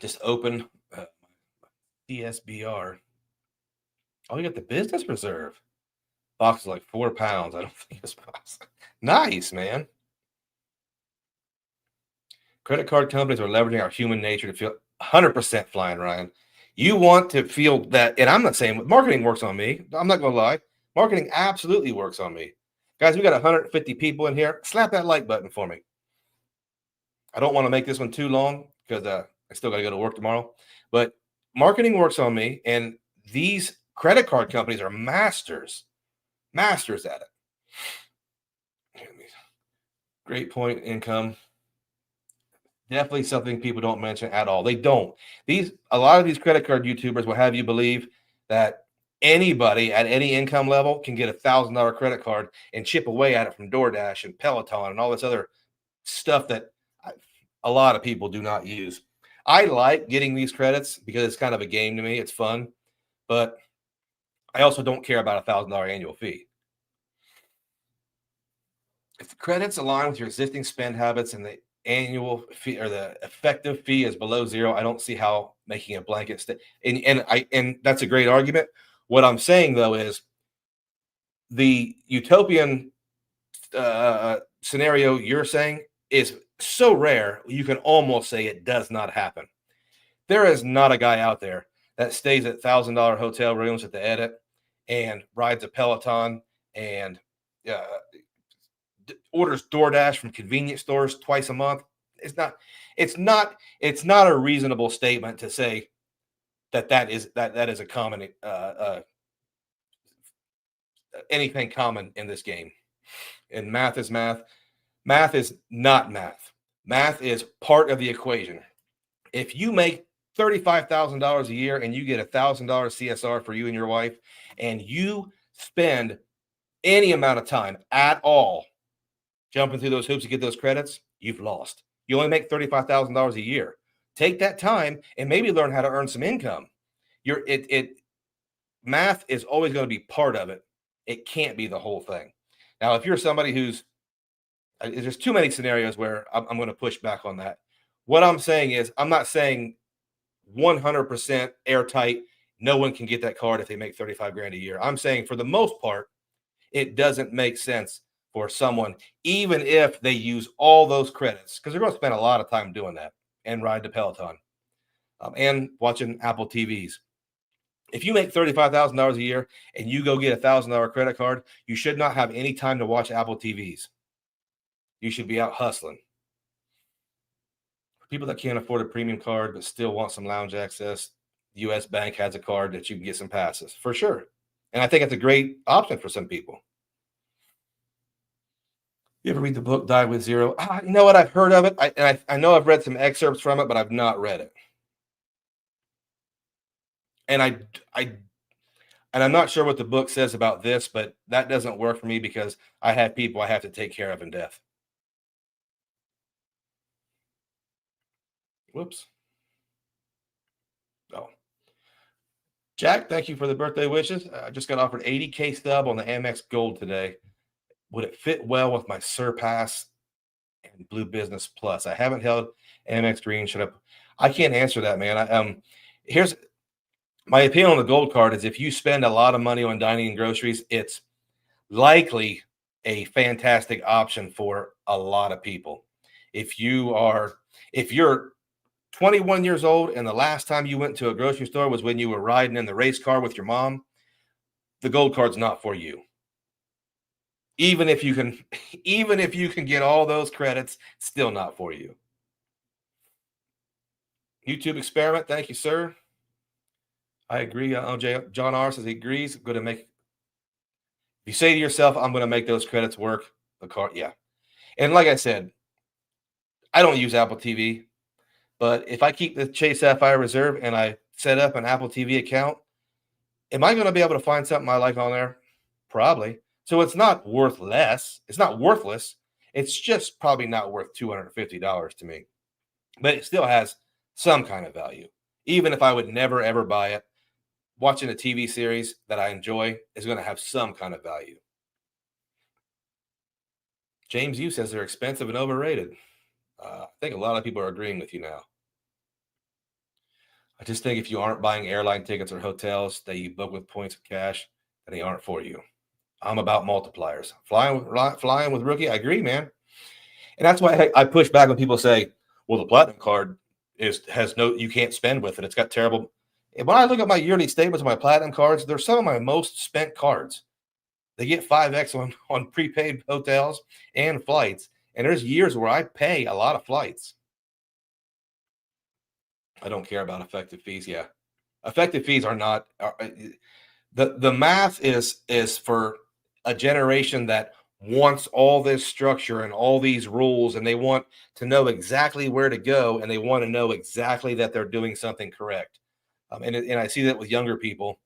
Speaker 1: Just open DSBR. Oh, you got the business reserve. Box is like 4 pounds. I don't think it's possible. Nice, man. Credit card companies are leveraging our human nature to feel 100% flying, Ryan. You want to feel that, and I'm not saying marketing works on me. I'm not going to lie. Marketing absolutely works on me. Guys, we got 150 people in here. Slap that like button for me. I don't want to make this one too long because I still got to go to work tomorrow. But marketing works on me, and these credit card companies are masters at it. Great point, income. Definitely something people don't mention at all. They don't. A lot of these credit card YouTubers will have you believe that anybody at any income level can get $1,000 credit card and chip away at it from DoorDash and Peloton and all this other stuff that a lot of people do not use. I like getting these credits because it's kind of a game to me. It's fun, but I also don't care about $1,000 annual fee. If the credits align with your existing spend habits and the annual fee or the effective fee is below zero, I don't see how making a blanket and that's a great argument. What I'm saying though is the utopian scenario you're saying is so rare you can almost say it does not happen. There is not a guy out there that stays at $1,000 hotel rooms at the Edit and rides a Peloton and orders DoorDash from convenience stores twice a month. It's not a reasonable statement to say that is a common anything common in this game. And math is math. Math is not math. Math is part of the equation. If you make $35,000 a year and you get $1,000 CSR for you and your wife, and you spend any amount of time at all jumping through those hoops to get those credits, you've lost. You only make $35,000 a year. Take that time and maybe learn how to earn some income. Math is always going to be part of it. It can't be the whole thing. Now, if you're somebody there's too many scenarios where I'm going to push back on that. What I'm saying is, I'm not saying 100% airtight, no one can get that card if they make 35 grand a year. I'm saying for the most part, it doesn't make sense for someone, even if they use all those credits, because they're going to spend a lot of time doing that and ride the Peloton and watching Apple TVs. If you make $35,000 a year and you go get $1,000 credit card, you should not have any time to watch Apple TVs. You should be out hustling. For people that can't afford a premium card but still want some lounge access, U.S. Bank has a card that you can get some passes for sure. And I think it's a great option for some people. You ever read the book Die with Zero? You know what? I've heard of it. I know I've read some excerpts from it, but I've not read it. And I'm not sure what the book says about this, but that doesn't work for me because I have people I have to take care of in death. Whoops. Oh. Jack, thank you for the birthday wishes. I just got offered 80K stub on the Amex Gold today. Would it fit well with my Surpass and Blue Business Plus? I haven't held Amex Green. I can't answer that, man. Here's my opinion on the gold card is if you spend a lot of money on dining and groceries, it's likely a fantastic option for a lot of people. If you're 21 years old and the last time you went to a grocery store was when you were riding in the race car with your mom, the gold card's not for you. Even if you can get all those credits, still not for you. YouTube experiment, thank you, sir. I agree. John R says he agrees. I'm going to make. If you say to yourself, "I'm going to make those credits work," the card, yeah. And like I said, I don't use Apple TV, but if I keep the Chase Sapphire Reserve and I set up an Apple TV account, am I going to be able to find something I like on there? Probably. So it's not worth less. It's not worthless. It's just probably not worth $250 to me. But it still has some kind of value. Even if I would never, ever buy it, watching a TV series that I enjoy is going to have some kind of value. James Yu says they're expensive and overrated. I think a lot of people are agreeing with you now. I just think if you aren't buying airline tickets or hotels that you book with points of cash, then they aren't for you. I'm about multipliers. Flying with Rookie, I agree, man. And that's why I push back when people say, well, the Platinum card you can't spend with it. It's got terrible. And when I look at my yearly statements of my Platinum cards, they're some of my most spent cards. They get 5x on prepaid hotels and flights. And there's years where I pay a lot of flights. I don't care about effective fees. Yeah. Effective fees are not the math is for a generation that wants all this structure and all these rules, and they want to know exactly where to go, and they want to know exactly that they're doing something correct. And I see that with younger people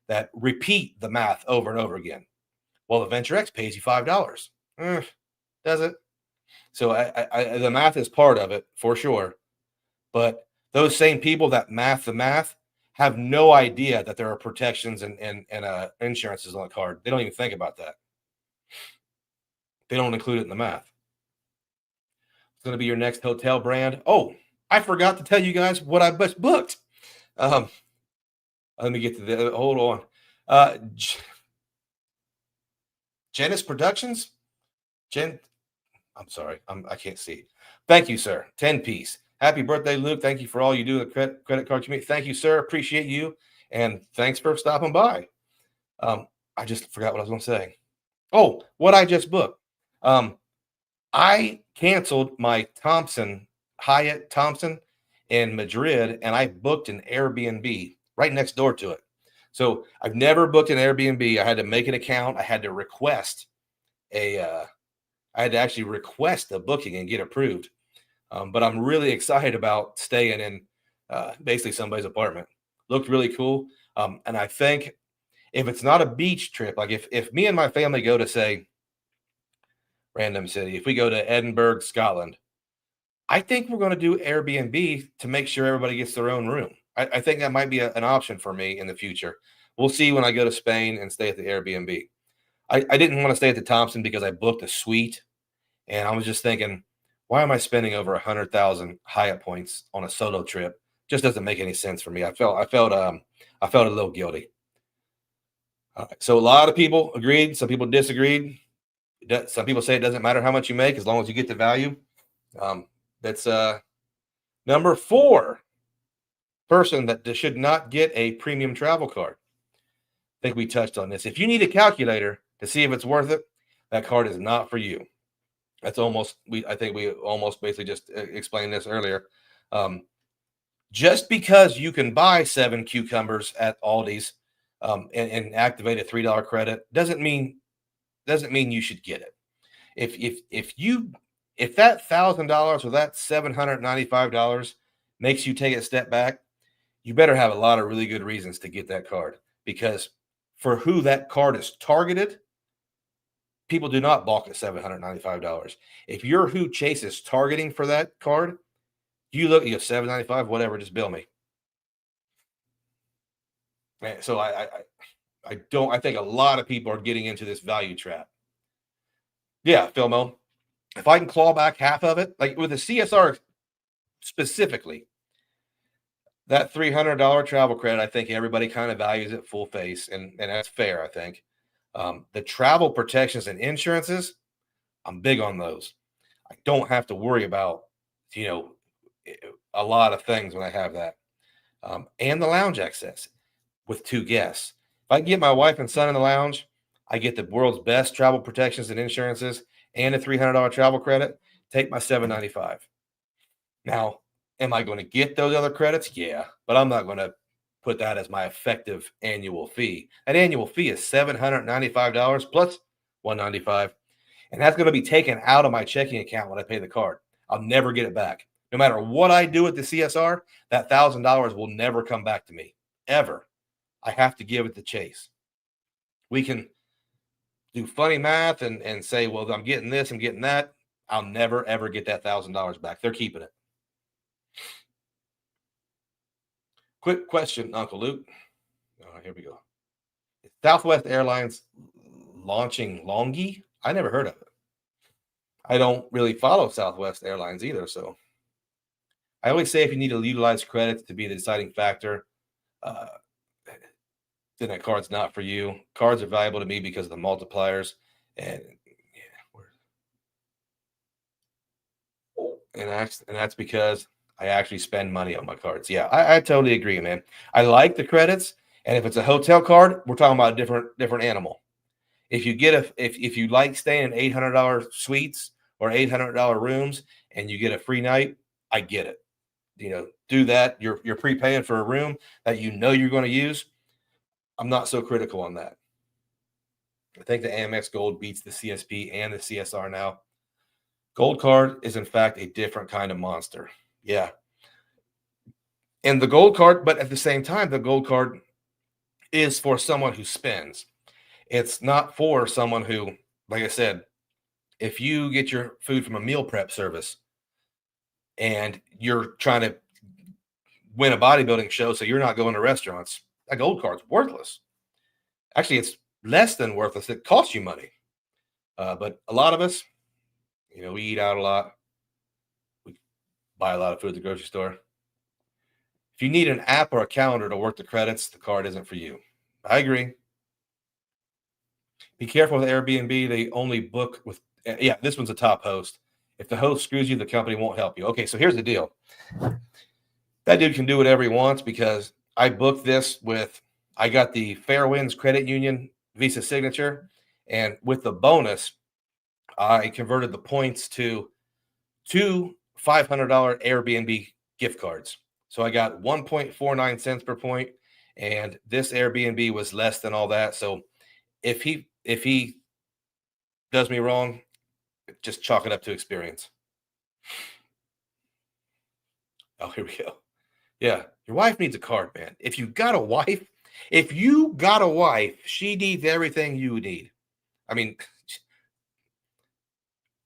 Speaker 1: that repeat the math over and over again. Well, the Venture X pays you $5. Does it? So the math is part of it for sure. But those same people that math the math have no idea that there are protections and insurances on the card. They don't even think about that. They don't include it in the math. It's going to be your next hotel brand. Oh, I forgot to tell you guys what I just booked. Let me get to the, hold on. Genesis Productions? I'm sorry. I can't see. Thank you, sir. 10-piece. Happy birthday, Luke. Thank you for all you do in the credit card community. Thank you, sir. Appreciate you. And thanks for stopping by. I just forgot what I was going to say. Oh, what I just booked. I canceled my Hyatt Thompson in Madrid, and I booked an Airbnb right next door to it. So I've never booked an Airbnb. I had to make an account. I had to request I had to actually request a booking and get approved. But I'm really excited about staying in basically somebody's apartment. Looked really cool. And I think if it's not a beach trip, like if me and my family go to, say, random city, if we go to Edinburgh, Scotland, I think we're going to do Airbnb to make sure everybody gets their own room. I think that might be an option for me in the future. We'll see when I go to Spain and stay at the Airbnb. I didn't want to stay at the Thompson because I booked a suite, and I was just thinking, why am I spending over 100,000 Hyatt points on a solo trip? Just doesn't make any sense for me. I felt a little guilty. So a lot of people agreed. Some people disagreed. Some people say it doesn't matter how much you make as long as you get the value. That's number 4 person that should not get a premium travel card. I think we touched on this. If you need a calculator to see if it's worth it, that card is not for you. That's I think we almost basically just explained this earlier. Just because you can buy 7 cucumbers at Aldi's and activate a $3 credit doesn't mean you should get it. If that $1,000 or that $795 makes you take a step back, you better have a lot of really good reasons to get that card, because for who that card is targeted, people do not balk at $795. If you're who Chase is targeting for that card, you look, you go $795, whatever, just bill me. Man, so I think a lot of people are getting into this value trap. Yeah, Philmo, if I can claw back half of it, like with the CSR specifically, that $300 travel credit, I think everybody kind of values it full face, and that's fair, I think. The travel protections and insurances, I'm big on those. I don't have to worry about, a lot of things when I have that. And the lounge access with 2 guests. If I can get my wife and son in the lounge, I get the world's best travel protections and insurances and a $300 travel credit. Take my $795. Now, am I going to get those other credits? Yeah, but I'm not going to put that as my effective annual fee. That annual fee is $795 plus $195, and that's going to be taken out of my checking account when I pay the card. I'll never get it back. No matter what I do with the CSR, that $1,000 will never come back to me, ever. I have to give it to Chase. We can do funny math and say, well, I'm getting this, I'm getting that. I'll never, ever get that $1,000 back. They're keeping it. Quick question, Uncle Luke. Oh, here we go. Is Southwest Airlines launching Longi? I never heard of it. I don't really follow Southwest Airlines either, so I always say if you need to utilize credits to be the deciding factor, then that card's not for you. Cards are valuable to me because of the multipliers, and that's because I actually spend money on my cards. Yeah, I totally agree, man. I like the credits, and if it's a hotel card, we're talking about a different animal. If you get if you like staying in $800 suites or $800 rooms and you get a free night, I get it. Do that. You're prepaying for a room that you know you're going to use. I'm not so critical on that. I think the Amex Gold beats the CSP and the CSR now. Gold card is in fact a different kind of monster. Yeah. And the gold card, but at the same time, the gold card is for someone who spends. It's not for someone who, like I said, if you get your food from a meal prep service and you're trying to win a bodybuilding show, so you're not going to restaurants, a gold card's worthless. Actually, it's less than worthless. It costs you money. But a lot of us, we eat out a lot. We buy a lot of food at the grocery store. If you need an app or a calendar to work the credits, the card isn't for you. I agree. Be careful with Airbnb. They only book with, this one's a top host. If the host screws you, the company won't help you. Okay, so here's the deal. That dude can do whatever he wants because I booked this with, I got the Fairwinds Credit Union Visa signature, and with the bonus, I converted the points to two $500 Airbnb gift cards. So I got 1.49 cents per point, and this Airbnb was less than all that. So if he does me wrong, just chalk it up to experience. Oh, here we go. Yeah, your wife needs a card, man. If you got a wife, she needs everything you need. I mean,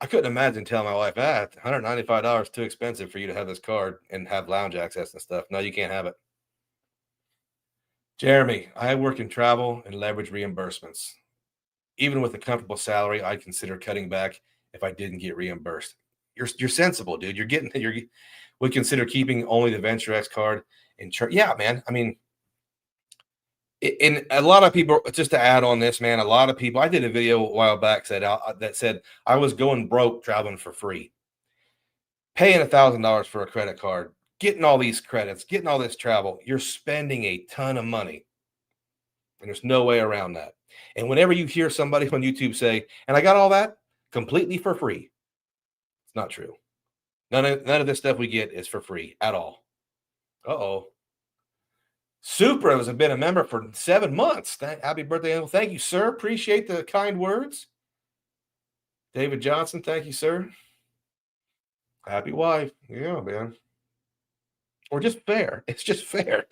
Speaker 1: I couldn't imagine telling my wife, $195 too expensive for you to have this card and have lounge access and stuff. No, you can't have it. Jeremy, I work in travel and leverage reimbursements. Even with a comfortable salary, I'd consider cutting back if I didn't get reimbursed. You're sensible, dude. Would consider keeping only the Venture X card and yeah, man. I mean, and a lot of people, just to add on this, man, a lot of people, I did a video a while back that said I was going broke traveling for free, paying $1,000 for a credit card, getting all these credits, getting all this travel. You're spending a ton of money, and there's no way around that. And whenever you hear somebody on YouTube say, and I got all that completely for free, it's not true. None of this stuff we get is for free at all. Uh-oh. Supra has been a member for 7 months. Happy birthday, Uncle. Thank you, sir. Appreciate the kind words. David Johnson, thank you, sir. Happy wife. Yeah, man. Or just fair. It's just fair.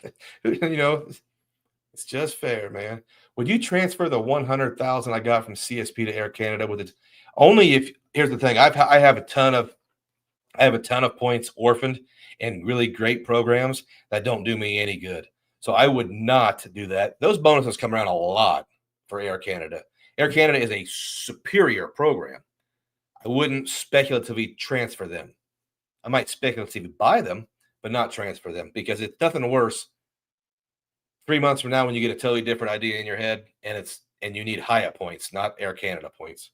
Speaker 1: It's just fair, man. Would you transfer the $100,000 I got from CSP to Air Canada with it? Only if, here's the thing. I have a ton of points orphaned in really great programs that don't do me any good. So I would not do that. Those bonuses come around a lot for Air Canada. Air Canada is a superior program. I wouldn't speculatively transfer them. I might speculatively buy them, but not transfer them because it's nothing worse 3 months from now when you get a totally different idea in your head and you need Hyatt points, not Air Canada points.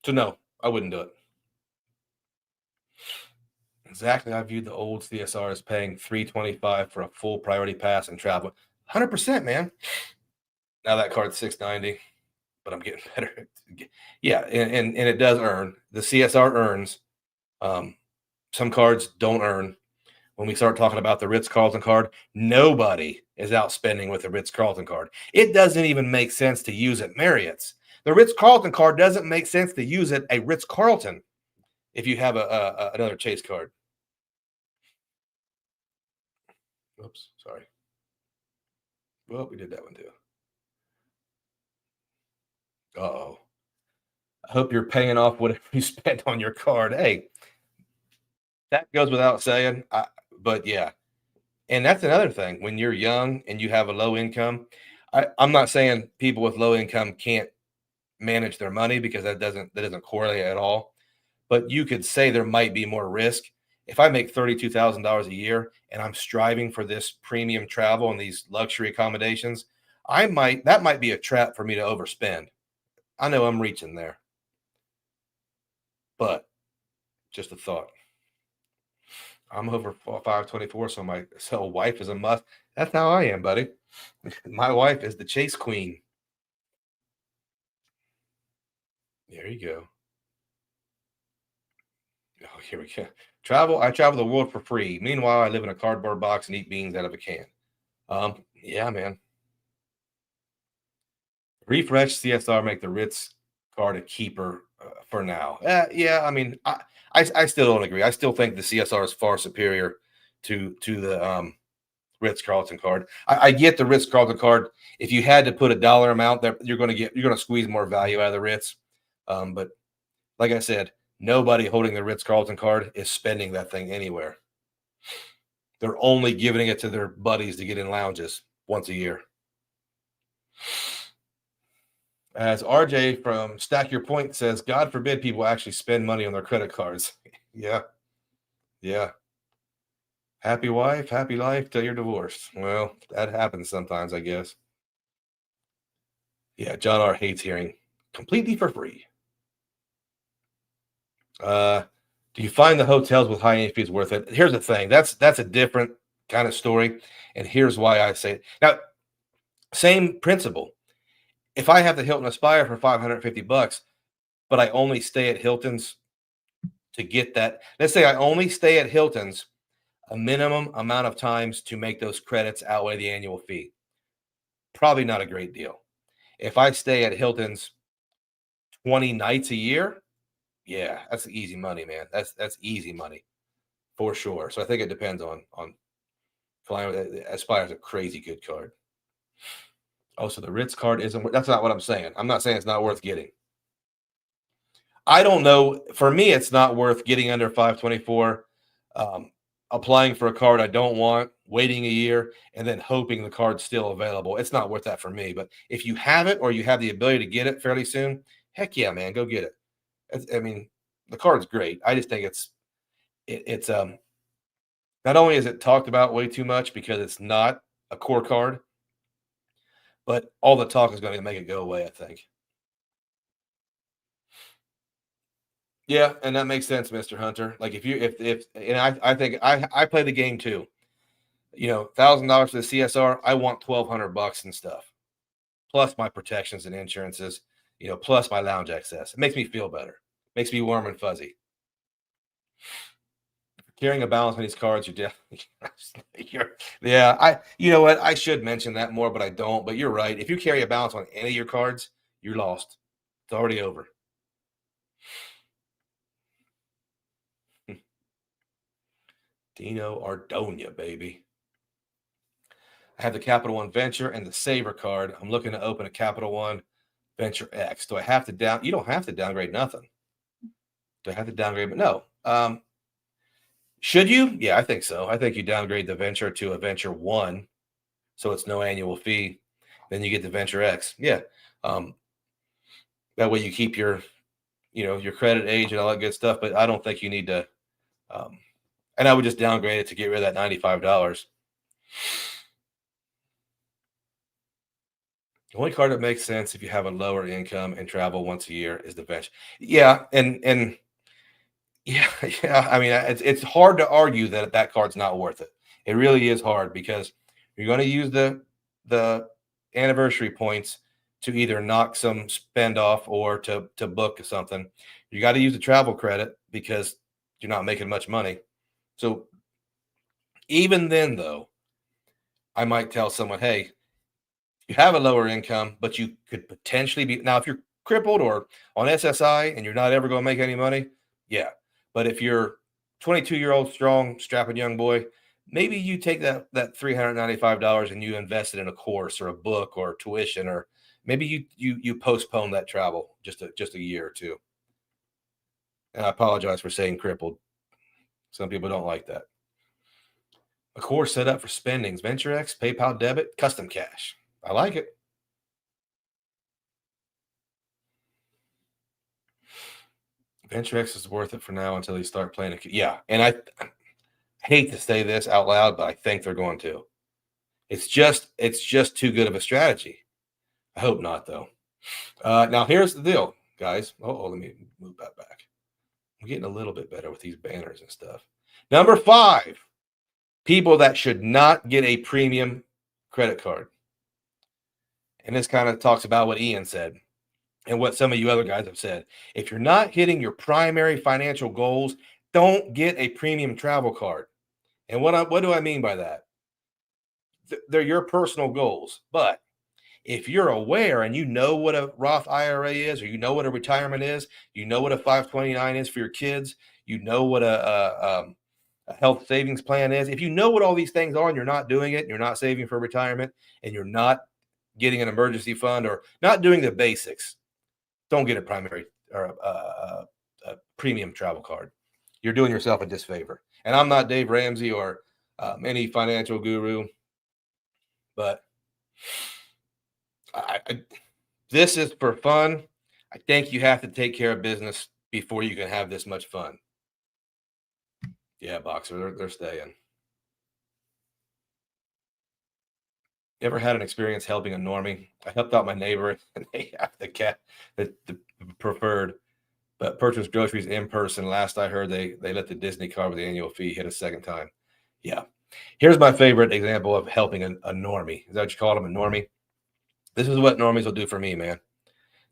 Speaker 1: So no, I wouldn't do it. Exactly. I viewed the old CSR as paying $325 for a full priority pass and travel. 100%, man. Now that card's $690, but I'm getting better. Yeah, and it does earn. The CSR earns. Some cards don't earn. When we start talking about the Ritz-Carlton card, nobody is outspending with the Ritz-Carlton card. It doesn't even make sense to use at Marriott's. The Ritz-Carlton card doesn't make sense to use at a Ritz-Carlton if you have another Chase card. Oops, sorry. Well, we did that one too. Uh-oh. I hope you're paying off whatever you spent on your card. Hey, that goes without saying. But yeah. And that's another thing. When you're young and you have a low income, I'm not saying people with low income can't manage their money because that doesn't correlate at all. But you could say there might be more risk. If I make $32,000 a year and I'm striving for this premium travel and these luxury accommodations, that might be a trap for me to overspend. I know I'm reaching there, but just a thought. I'm over 524, so wife is a must. That's how I am, buddy. My wife is the Chase queen. There you go. Oh, here we go. I travel the world for free. Meanwhile, I live in a cardboard box and eat beans out of a can. Yeah, man. Refresh CSR, make the Ritz card a keeper for now. Yeah, I mean, I still don't agree. I still think the CSR is far superior to the Ritz Carlton card. I get the Ritz Carlton card. If you had to put a dollar amount, that you're going to squeeze more value out of the Ritz. But like I said, nobody holding the Ritz Carlton card is spending that thing anywhere. They're only giving it to their buddies to get in lounges once a year. As RJ from Stack Your Point says, God forbid people actually spend money on their credit cards. Yeah. Yeah. Happy wife, happy life till you're divorced. Well, that happens sometimes, I guess. Yeah, John R. hates hearing completely for free. Do you find the hotels with high entry fees worth it? Here's the thing. That's a different kind of story. And here's why I say it. Now, same principle. If I have the Hilton Aspire for $550, but I only stay at Hilton's to get that, let's say I only stay at Hilton's a minimum amount of times to make those credits outweigh the annual fee. Probably not a great deal. If I stay at Hilton's 20 nights a year, yeah, that's easy money, man. That's easy money for sure. So I think it depends on client. Aspire is a crazy good card. Oh, so the Ritz card isn't. That's not what I'm saying. I'm not saying it's not worth getting. I don't know. For me, it's not worth getting under 524, applying for a card I don't want, waiting a year, and then hoping the card's still available. It's not worth that for me. But if you have it or you have the ability to get it fairly soon, heck yeah, man, go get it. I mean, the card's great. I just think it's not only is it talked about way too much because it's not a core card, but all the talk is going to make it go away, I think. Yeah, and that makes sense, Mr. Hunter. Like if and I think I play the game too. You know, $1,000 for the CSR, I want $1,200 and stuff. Plus my protections and insurances, you know, plus my lounge access. It makes me feel better. Makes me warm and fuzzy. Carrying a balance on these cards, you're yeah, you know what? I should mention that more, but I don't. But you're right. If you carry a balance on any of your cards, you're lost. It's already over. Dino Ardonia, baby. I have the Capital One Venture and the Saver card. I'm looking to open a Capital One Venture X. Do I have to down? You don't have to downgrade nothing. Do I have to downgrade? But no. Should you? Yeah, I think so. I think you downgrade the Venture to a Venture One, so it's no annual fee. Then you get the Venture X. Yeah. That way you keep your credit age and all that good stuff. But I don't think you need to. And I would just downgrade it to get rid of that $95. The only card that makes sense if you have a lower income and travel once a year is the Venture. Yeah, and yeah, yeah. I mean, it's hard to argue that card's not worth it. It really is hard because you're going to use the anniversary points to either knock some spend off or to book something. You got to use the travel credit because you're not making much money. So even then, though, I might tell someone, hey, you have a lower income, but you could potentially be now if you're crippled or on SSI and you're not ever going to make any money, yeah. But if you're 22-year-old strong, strapping young boy, maybe you take that $395 and you invest it in a course or a book or tuition, or maybe you postpone that travel just a year or two. And I apologize for saying crippled. Some people don't like that. A course set up for spendings, Venture X, PayPal debit, custom cash. I like it. Venture X is worth it for now until you start playing it. Yeah, and I hate to say this out loud, but I think they're going to. It's just too good of a strategy. I hope not, though. Now here's the deal, guys. Oh, let me move that back. I'm getting a little bit better with these banners and stuff. Number 5, people that should not get a premium credit card. And this kind of talks about what Ian said. and what some of you other guys have said. If you're not hitting your primary financial goals, don't get a premium travel card. And what do I mean by that? They're your personal goals. But if you're aware and you know what a Roth IRA is, or you know what a retirement is, you know what a 529 is for your kids, you know what a health savings plan is. If you know what all these things are and you're not doing it, and you're not saving for retirement, and you're not getting an emergency fund or not doing the basics, don't get a primary or a premium travel card. You're doing yourself a disfavor. And I'm not Dave Ramsey or any financial guru, but this is for fun. I think you have to take care of business before you can have this much fun. Yeah, Boxer, they're staying. Ever had an experience helping a normie? I helped out my neighbor, and they have the preferred, but purchased groceries in person. Last I heard, they let the Disney card with the annual fee hit a second time. Yeah. Here's my favorite example of helping a normie. Is that what you call them, a normie? This is what normies will do for me, man.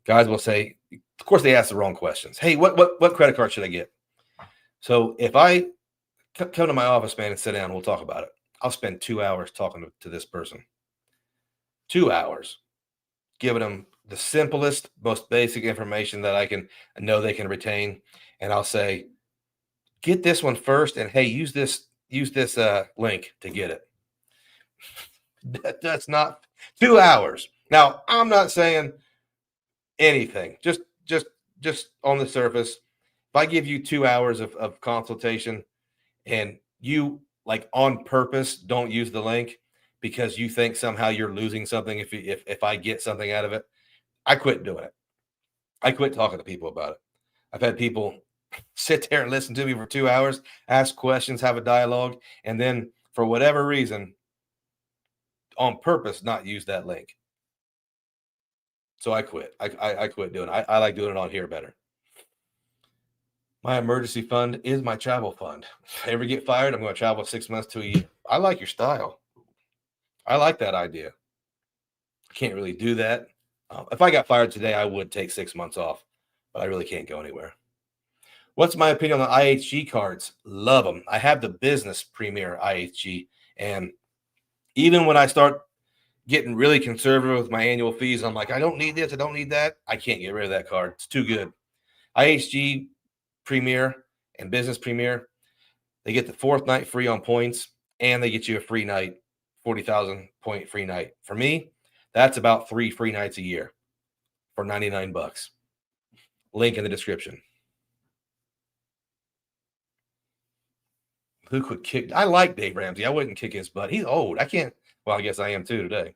Speaker 1: Guys will say, of course, they ask the wrong questions. Hey, what credit card should I get? So if I come to my office, man, and sit down, we'll talk about it. I'll spend 2 hours talking to this person. 2 hours, giving them the simplest, most basic information that I know they can retain. And I'll say, get this one first. And hey, use this link to get it. That's not 2 hours. Now, I'm not saying anything, just on the surface. If I give you 2 hours of consultation and you, like, on purpose don't use the link because you think somehow you're losing something if I get something out of it, I quit doing it. I quit talking to people about it. I've had people sit there and listen to me for 2 hours, ask questions, have a dialogue, and then for whatever reason, on purpose, not use that link. So I quit. I quit doing it. I like doing it on here better. My emergency fund is my travel fund. If I ever get fired, I'm going to travel 6 months to a year. I like your style. I like that idea. I can't really do that. If I got fired today, I would take 6 months off, but I really can't go anywhere. What's my opinion on the IHG cards? Love them. I have the business Premier IHG, and even when I start getting really conservative with my annual fees, I'm like, I don't need this, I don't need that. I can't get rid of that card. It's too good. IHG Premier and Business Premier, they get the 4th night free on points, and they get you a free night, 40,000 point free night. For me, that's about 3 free nights a year for $99. Link in the description. Who could kick? I like Dave Ramsey. I wouldn't kick his butt. He's old. I can't. Well, I guess I am too today.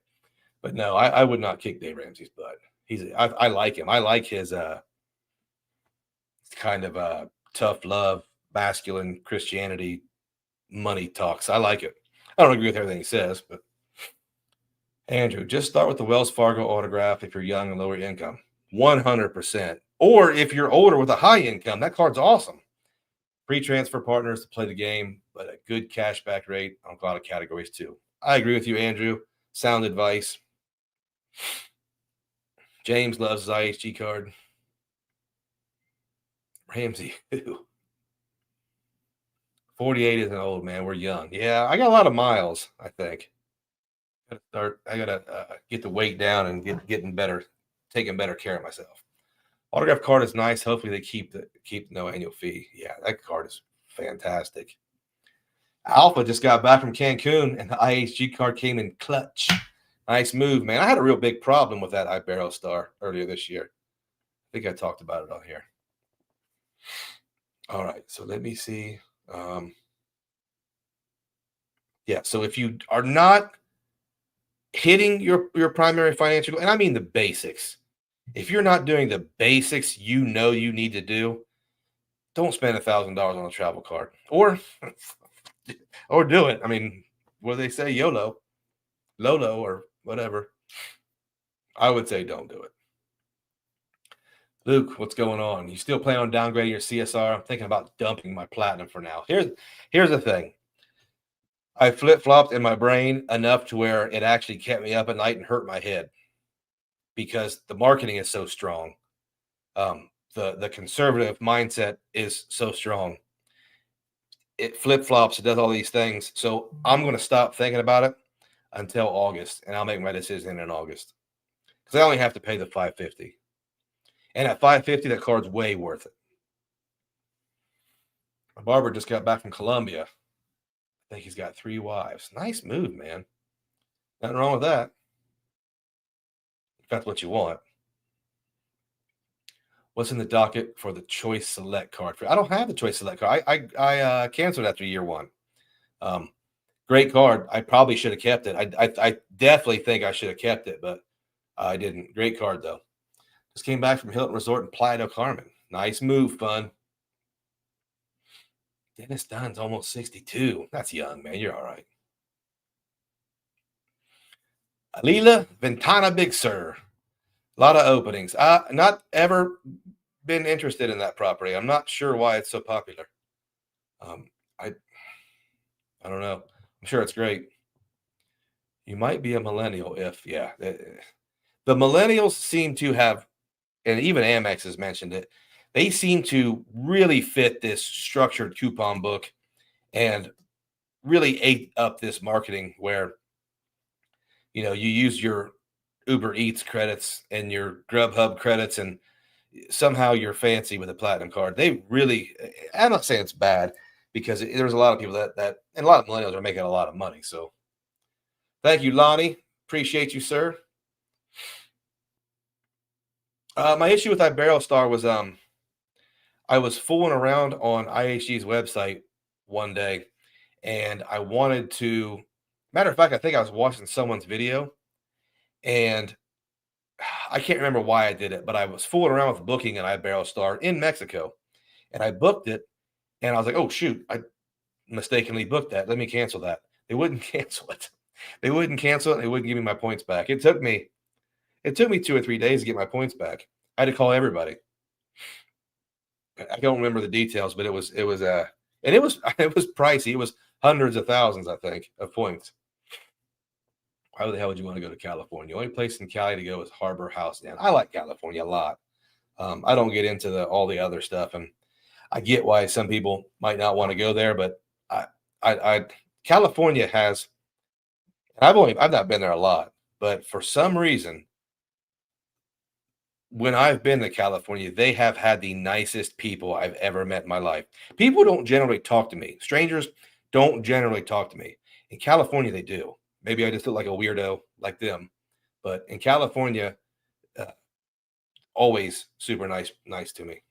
Speaker 1: But no, I would not kick Dave Ramsey's butt. I like him. I like his kind of tough love, masculine Christianity, money talks. I like it. I don't agree with everything he says, but Andrew, just start with the Wells Fargo autograph if you're young and lower income. 100%. Or if you're older with a high income, that card's awesome. Free transfer partners to play the game, but a good cashback rate on a lot of categories too. I agree with you, Andrew. Sound advice. James loves his IHG card. Ramsey, 48 isn't old, man. We're young. Yeah, I got a lot of miles, I think. I gotta get the weight down and getting better, taking better care of myself. Autograph card is nice. Hopefully they keep no annual fee. Yeah, that card is fantastic. Alpha just got back from Cancun, and the IHG card came in clutch. Nice move, man. I had a real big problem with that Ibero Star earlier this year. I think I talked about it on here. All right, so let me see. Yeah, so if you are not hitting your primary financial goal, and I mean the basics, if you're not doing the basics you know you need to do, don't spend $1,000 on a travel card, or do it. I mean, what do they say? YOLO, Lolo, or whatever. I would say don't do it. Luke, what's going on? You still plan on downgrading your CSR? I'm thinking about dumping my platinum for now. Here's the thing. I flip-flopped in my brain enough to where it actually kept me up at night and hurt my head because the marketing is so strong. The conservative mindset is so strong. It flip-flops, it does all these things. So I'm going to stop thinking about it until August, and I'll make my decision in August because I only have to pay the $550. And at $550, that card's way worth it. My barber just got back from Colombia. I think he's got 3 wives. Nice move, man. Nothing wrong with that. If that's what you want. What's in the docket for the Choice Select card? I don't have the Choice Select card. I canceled after year 1. Great card. I probably should have kept it. I definitely think I should have kept it, but I didn't. Great card, though. Just came back from Hilton Resort in Playa del Carmen. Nice move, fun. Dennis Dunn's almost 62. That's young, man. You're all right. Alila Ventana Big Sur. A lot of openings. Not ever been interested in that property. I'm not sure why it's so popular. I don't know. I'm sure it's great. You might be a millennial if, yeah. The millennials seem to have, and even Amex has mentioned it, they seem to really fit this structured coupon book and really ate up this marketing where, you know, you use your Uber Eats credits and your Grubhub credits and somehow you're fancy with a platinum card. They really, I'm not saying it's bad because there's a lot of people that and a lot of millennials are making a lot of money. So thank you, Lonnie. Appreciate you, sir. My issue with Iberostar was I was fooling around on IHG's website one day, and I wanted to. Matter of fact, I think I was watching someone's video, and I can't remember why I did it, but I was fooling around with booking an Iberostar in Mexico, and I booked it, and I was like, "Oh shoot, I mistakenly booked that. Let me cancel that." They wouldn't cancel it. They wouldn't cancel it. They wouldn't give me my points back. It took me 2 or 3 days to get my points back. I had to call everybody. I don't remember the details, but it was and it was pricey. It was hundreds of thousands, I think, of points. Why the hell would you want to go to California? The only place in Cali to go is Harbor House. And I like California a lot. I don't get into all the other stuff, and I get why some people might not want to go there, but I California has. I've not been there a lot, but for some reason, when I've been to California, they have had the nicest people I've ever met in my life. People don't generally talk to me. Strangers don't generally talk to me. In California, they do. Maybe I just look like a weirdo like them, but in California, always super nice to me.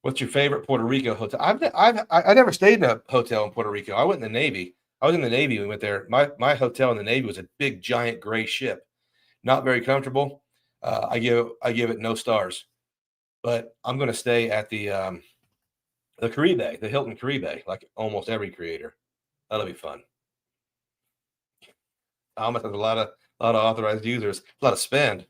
Speaker 1: What's your favorite Puerto Rico hotel? I never stayed in a hotel in Puerto Rico. I went in the Navy. I was in the Navy. We went there. My hotel in the Navy was a big, giant gray ship. Not very comfortable. I give it no stars, but I'm going to stay at the Caribe, the Hilton Caribe, like almost every creator. That'll be fun. Almost has a lot of authorized users, a lot of spend.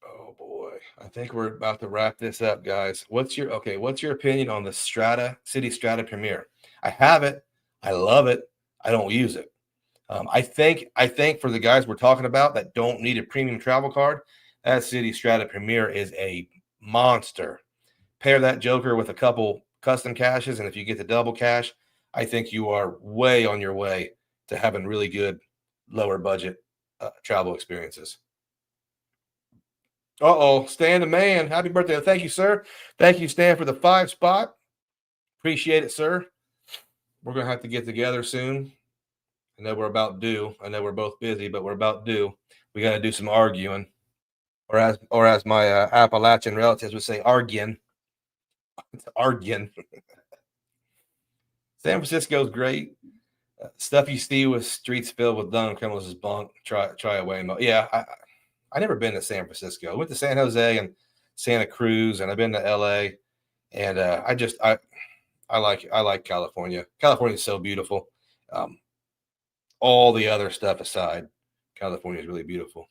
Speaker 1: Oh boy, I think we're about to wrap this up, guys. What's your opinion on the City Strata Premier? I have it. I love it. I don't use it. I think for the guys we're talking about that don't need a premium travel card, that City Strata Premier is a monster. Pair that joker with a couple custom caches, and if you get the double cache, I think you are way on your way to having really good lower budget travel experiences. Stan the man. Happy birthday. Thank you, sir. Thank you, Stan, for the 5 spot. Appreciate it, sir. We're going to have to get together soon. I know we're about due. I know we're both busy, but we're about due. We got to do some arguing, or as my Appalachian relatives would say, arguing. It's arguing. San Francisco's great. Stuff you see with streets filled with dumb criminals is bunk. Try away. Yeah, I never been to San Francisco. I went to San Jose and Santa Cruz, and I've been to LA. And I like California. California is so beautiful. All the other stuff aside, California is really beautiful.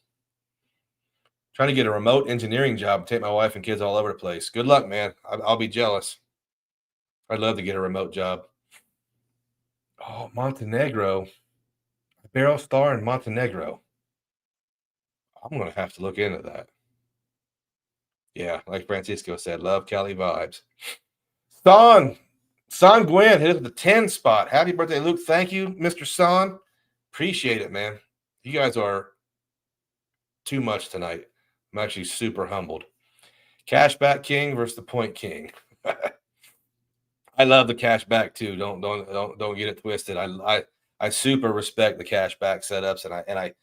Speaker 1: Trying to get a remote engineering job, take my wife and kids all over the place. Good luck, man. I'll be jealous. I'd love to get a remote job. Oh, Montenegro. Barrel Star in Montenegro. I'm going to have to look into that. Yeah, like Francisco said, love Cali vibes. Son Gwen hit it with the 10 spot. Happy birthday, Luke. Thank you, Mr. Son. Appreciate it, man. You guys are too much tonight. I'm actually super humbled. Cashback King versus the Point King. I love the cashback too. Don't get it twisted. I super respect the cashback setups, and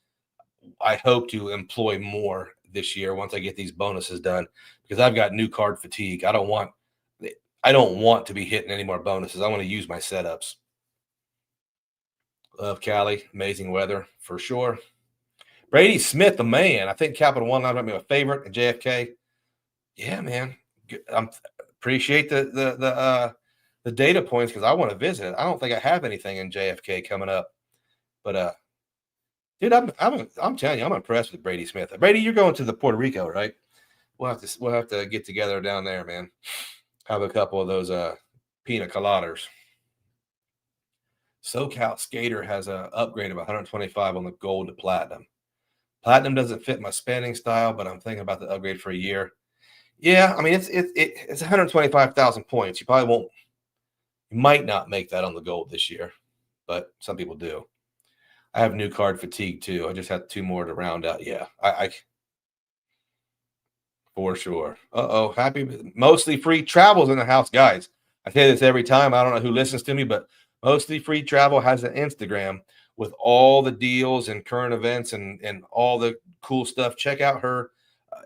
Speaker 1: I hope to employ more this year once I get these bonuses done, because I've got new card fatigue. I don't want to be hitting any more bonuses. I want to use my setups. Love Cali. Amazing weather for sure. Brady Smith, the man. I think Capital One might be my favorite at JFK. Yeah, man. I appreciate the data points, because I want to visit it. I don't think I have anything in JFK coming up, but dude, I'm telling you, I'm impressed with Brady Smith. Brady, you're going to the Puerto Rico, right? We'll have to get together down there, man. Have a couple of those pina coladas. SoCal Skater has an upgrade of 125 on the gold to platinum. Platinum doesn't fit my spending style, but I'm thinking about the upgrade for a year. Yeah, I mean it's 125,000 points. You might not make that on the gold this year, but some people do. I have new card fatigue too. I just had 2 more to round out. Yeah, I for sure. Happy mostly free travels in the house, guys. I say this every time. I don't know who listens to me, but mostly free travel has an Instagram with all the deals and current events and all the cool stuff. Check out her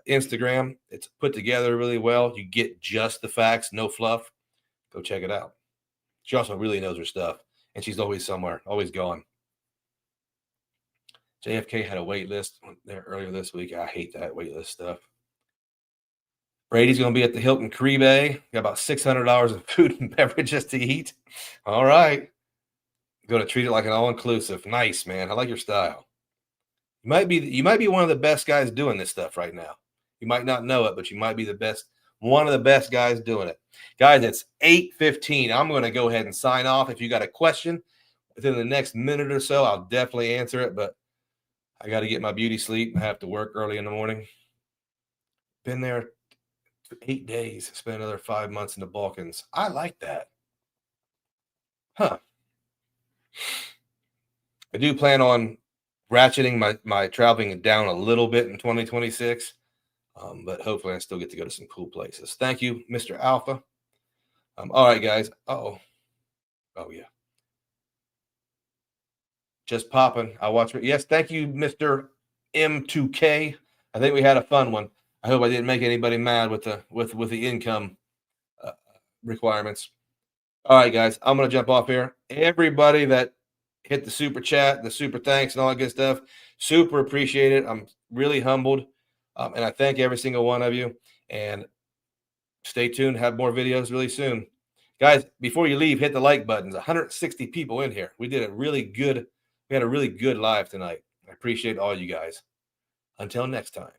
Speaker 1: Instagram. It's put together really well. You get just the facts, no fluff. Go check it out. She also really knows her stuff, and she's always somewhere, always going. JFK had a wait list there earlier this week. I hate that wait list stuff. Brady's going to be at the Hilton Caribe. Got about $600 of food and beverages to eat. All right. Going to treat it like an all-inclusive. Nice, man. I like your style. You might be one of the best guys doing this stuff right now. You might not know it, but you might be one of the best guys doing it. Guys, it's 8:15. I'm going to go ahead and sign off. If you got a question within the next minute or so, I'll definitely answer it, but I got to get my beauty sleep. I have to work early in the morning. Been there 8 days. Spent another 5 months in the Balkans. I like that. Huh. I do plan on ratcheting my traveling down a little bit in 2026, but hopefully I still get to go to some cool places. Thank you, Mr. Alpha. All right, guys. Oh, yeah. Just popping. I watch it. Yes, thank you, Mr. M2K. I think we had a fun one. I hope I didn't make anybody mad with the income requirements. All right, guys. I'm gonna jump off here. Everybody that hit the super chat, the super thanks, and all that good stuff, super appreciate it. I'm really humbled, and I thank every single one of you. And stay tuned. Have more videos really soon, guys. Before you leave, hit the like buttons. 160 people in here. We had a really good live tonight. I appreciate all you guys. Until next time.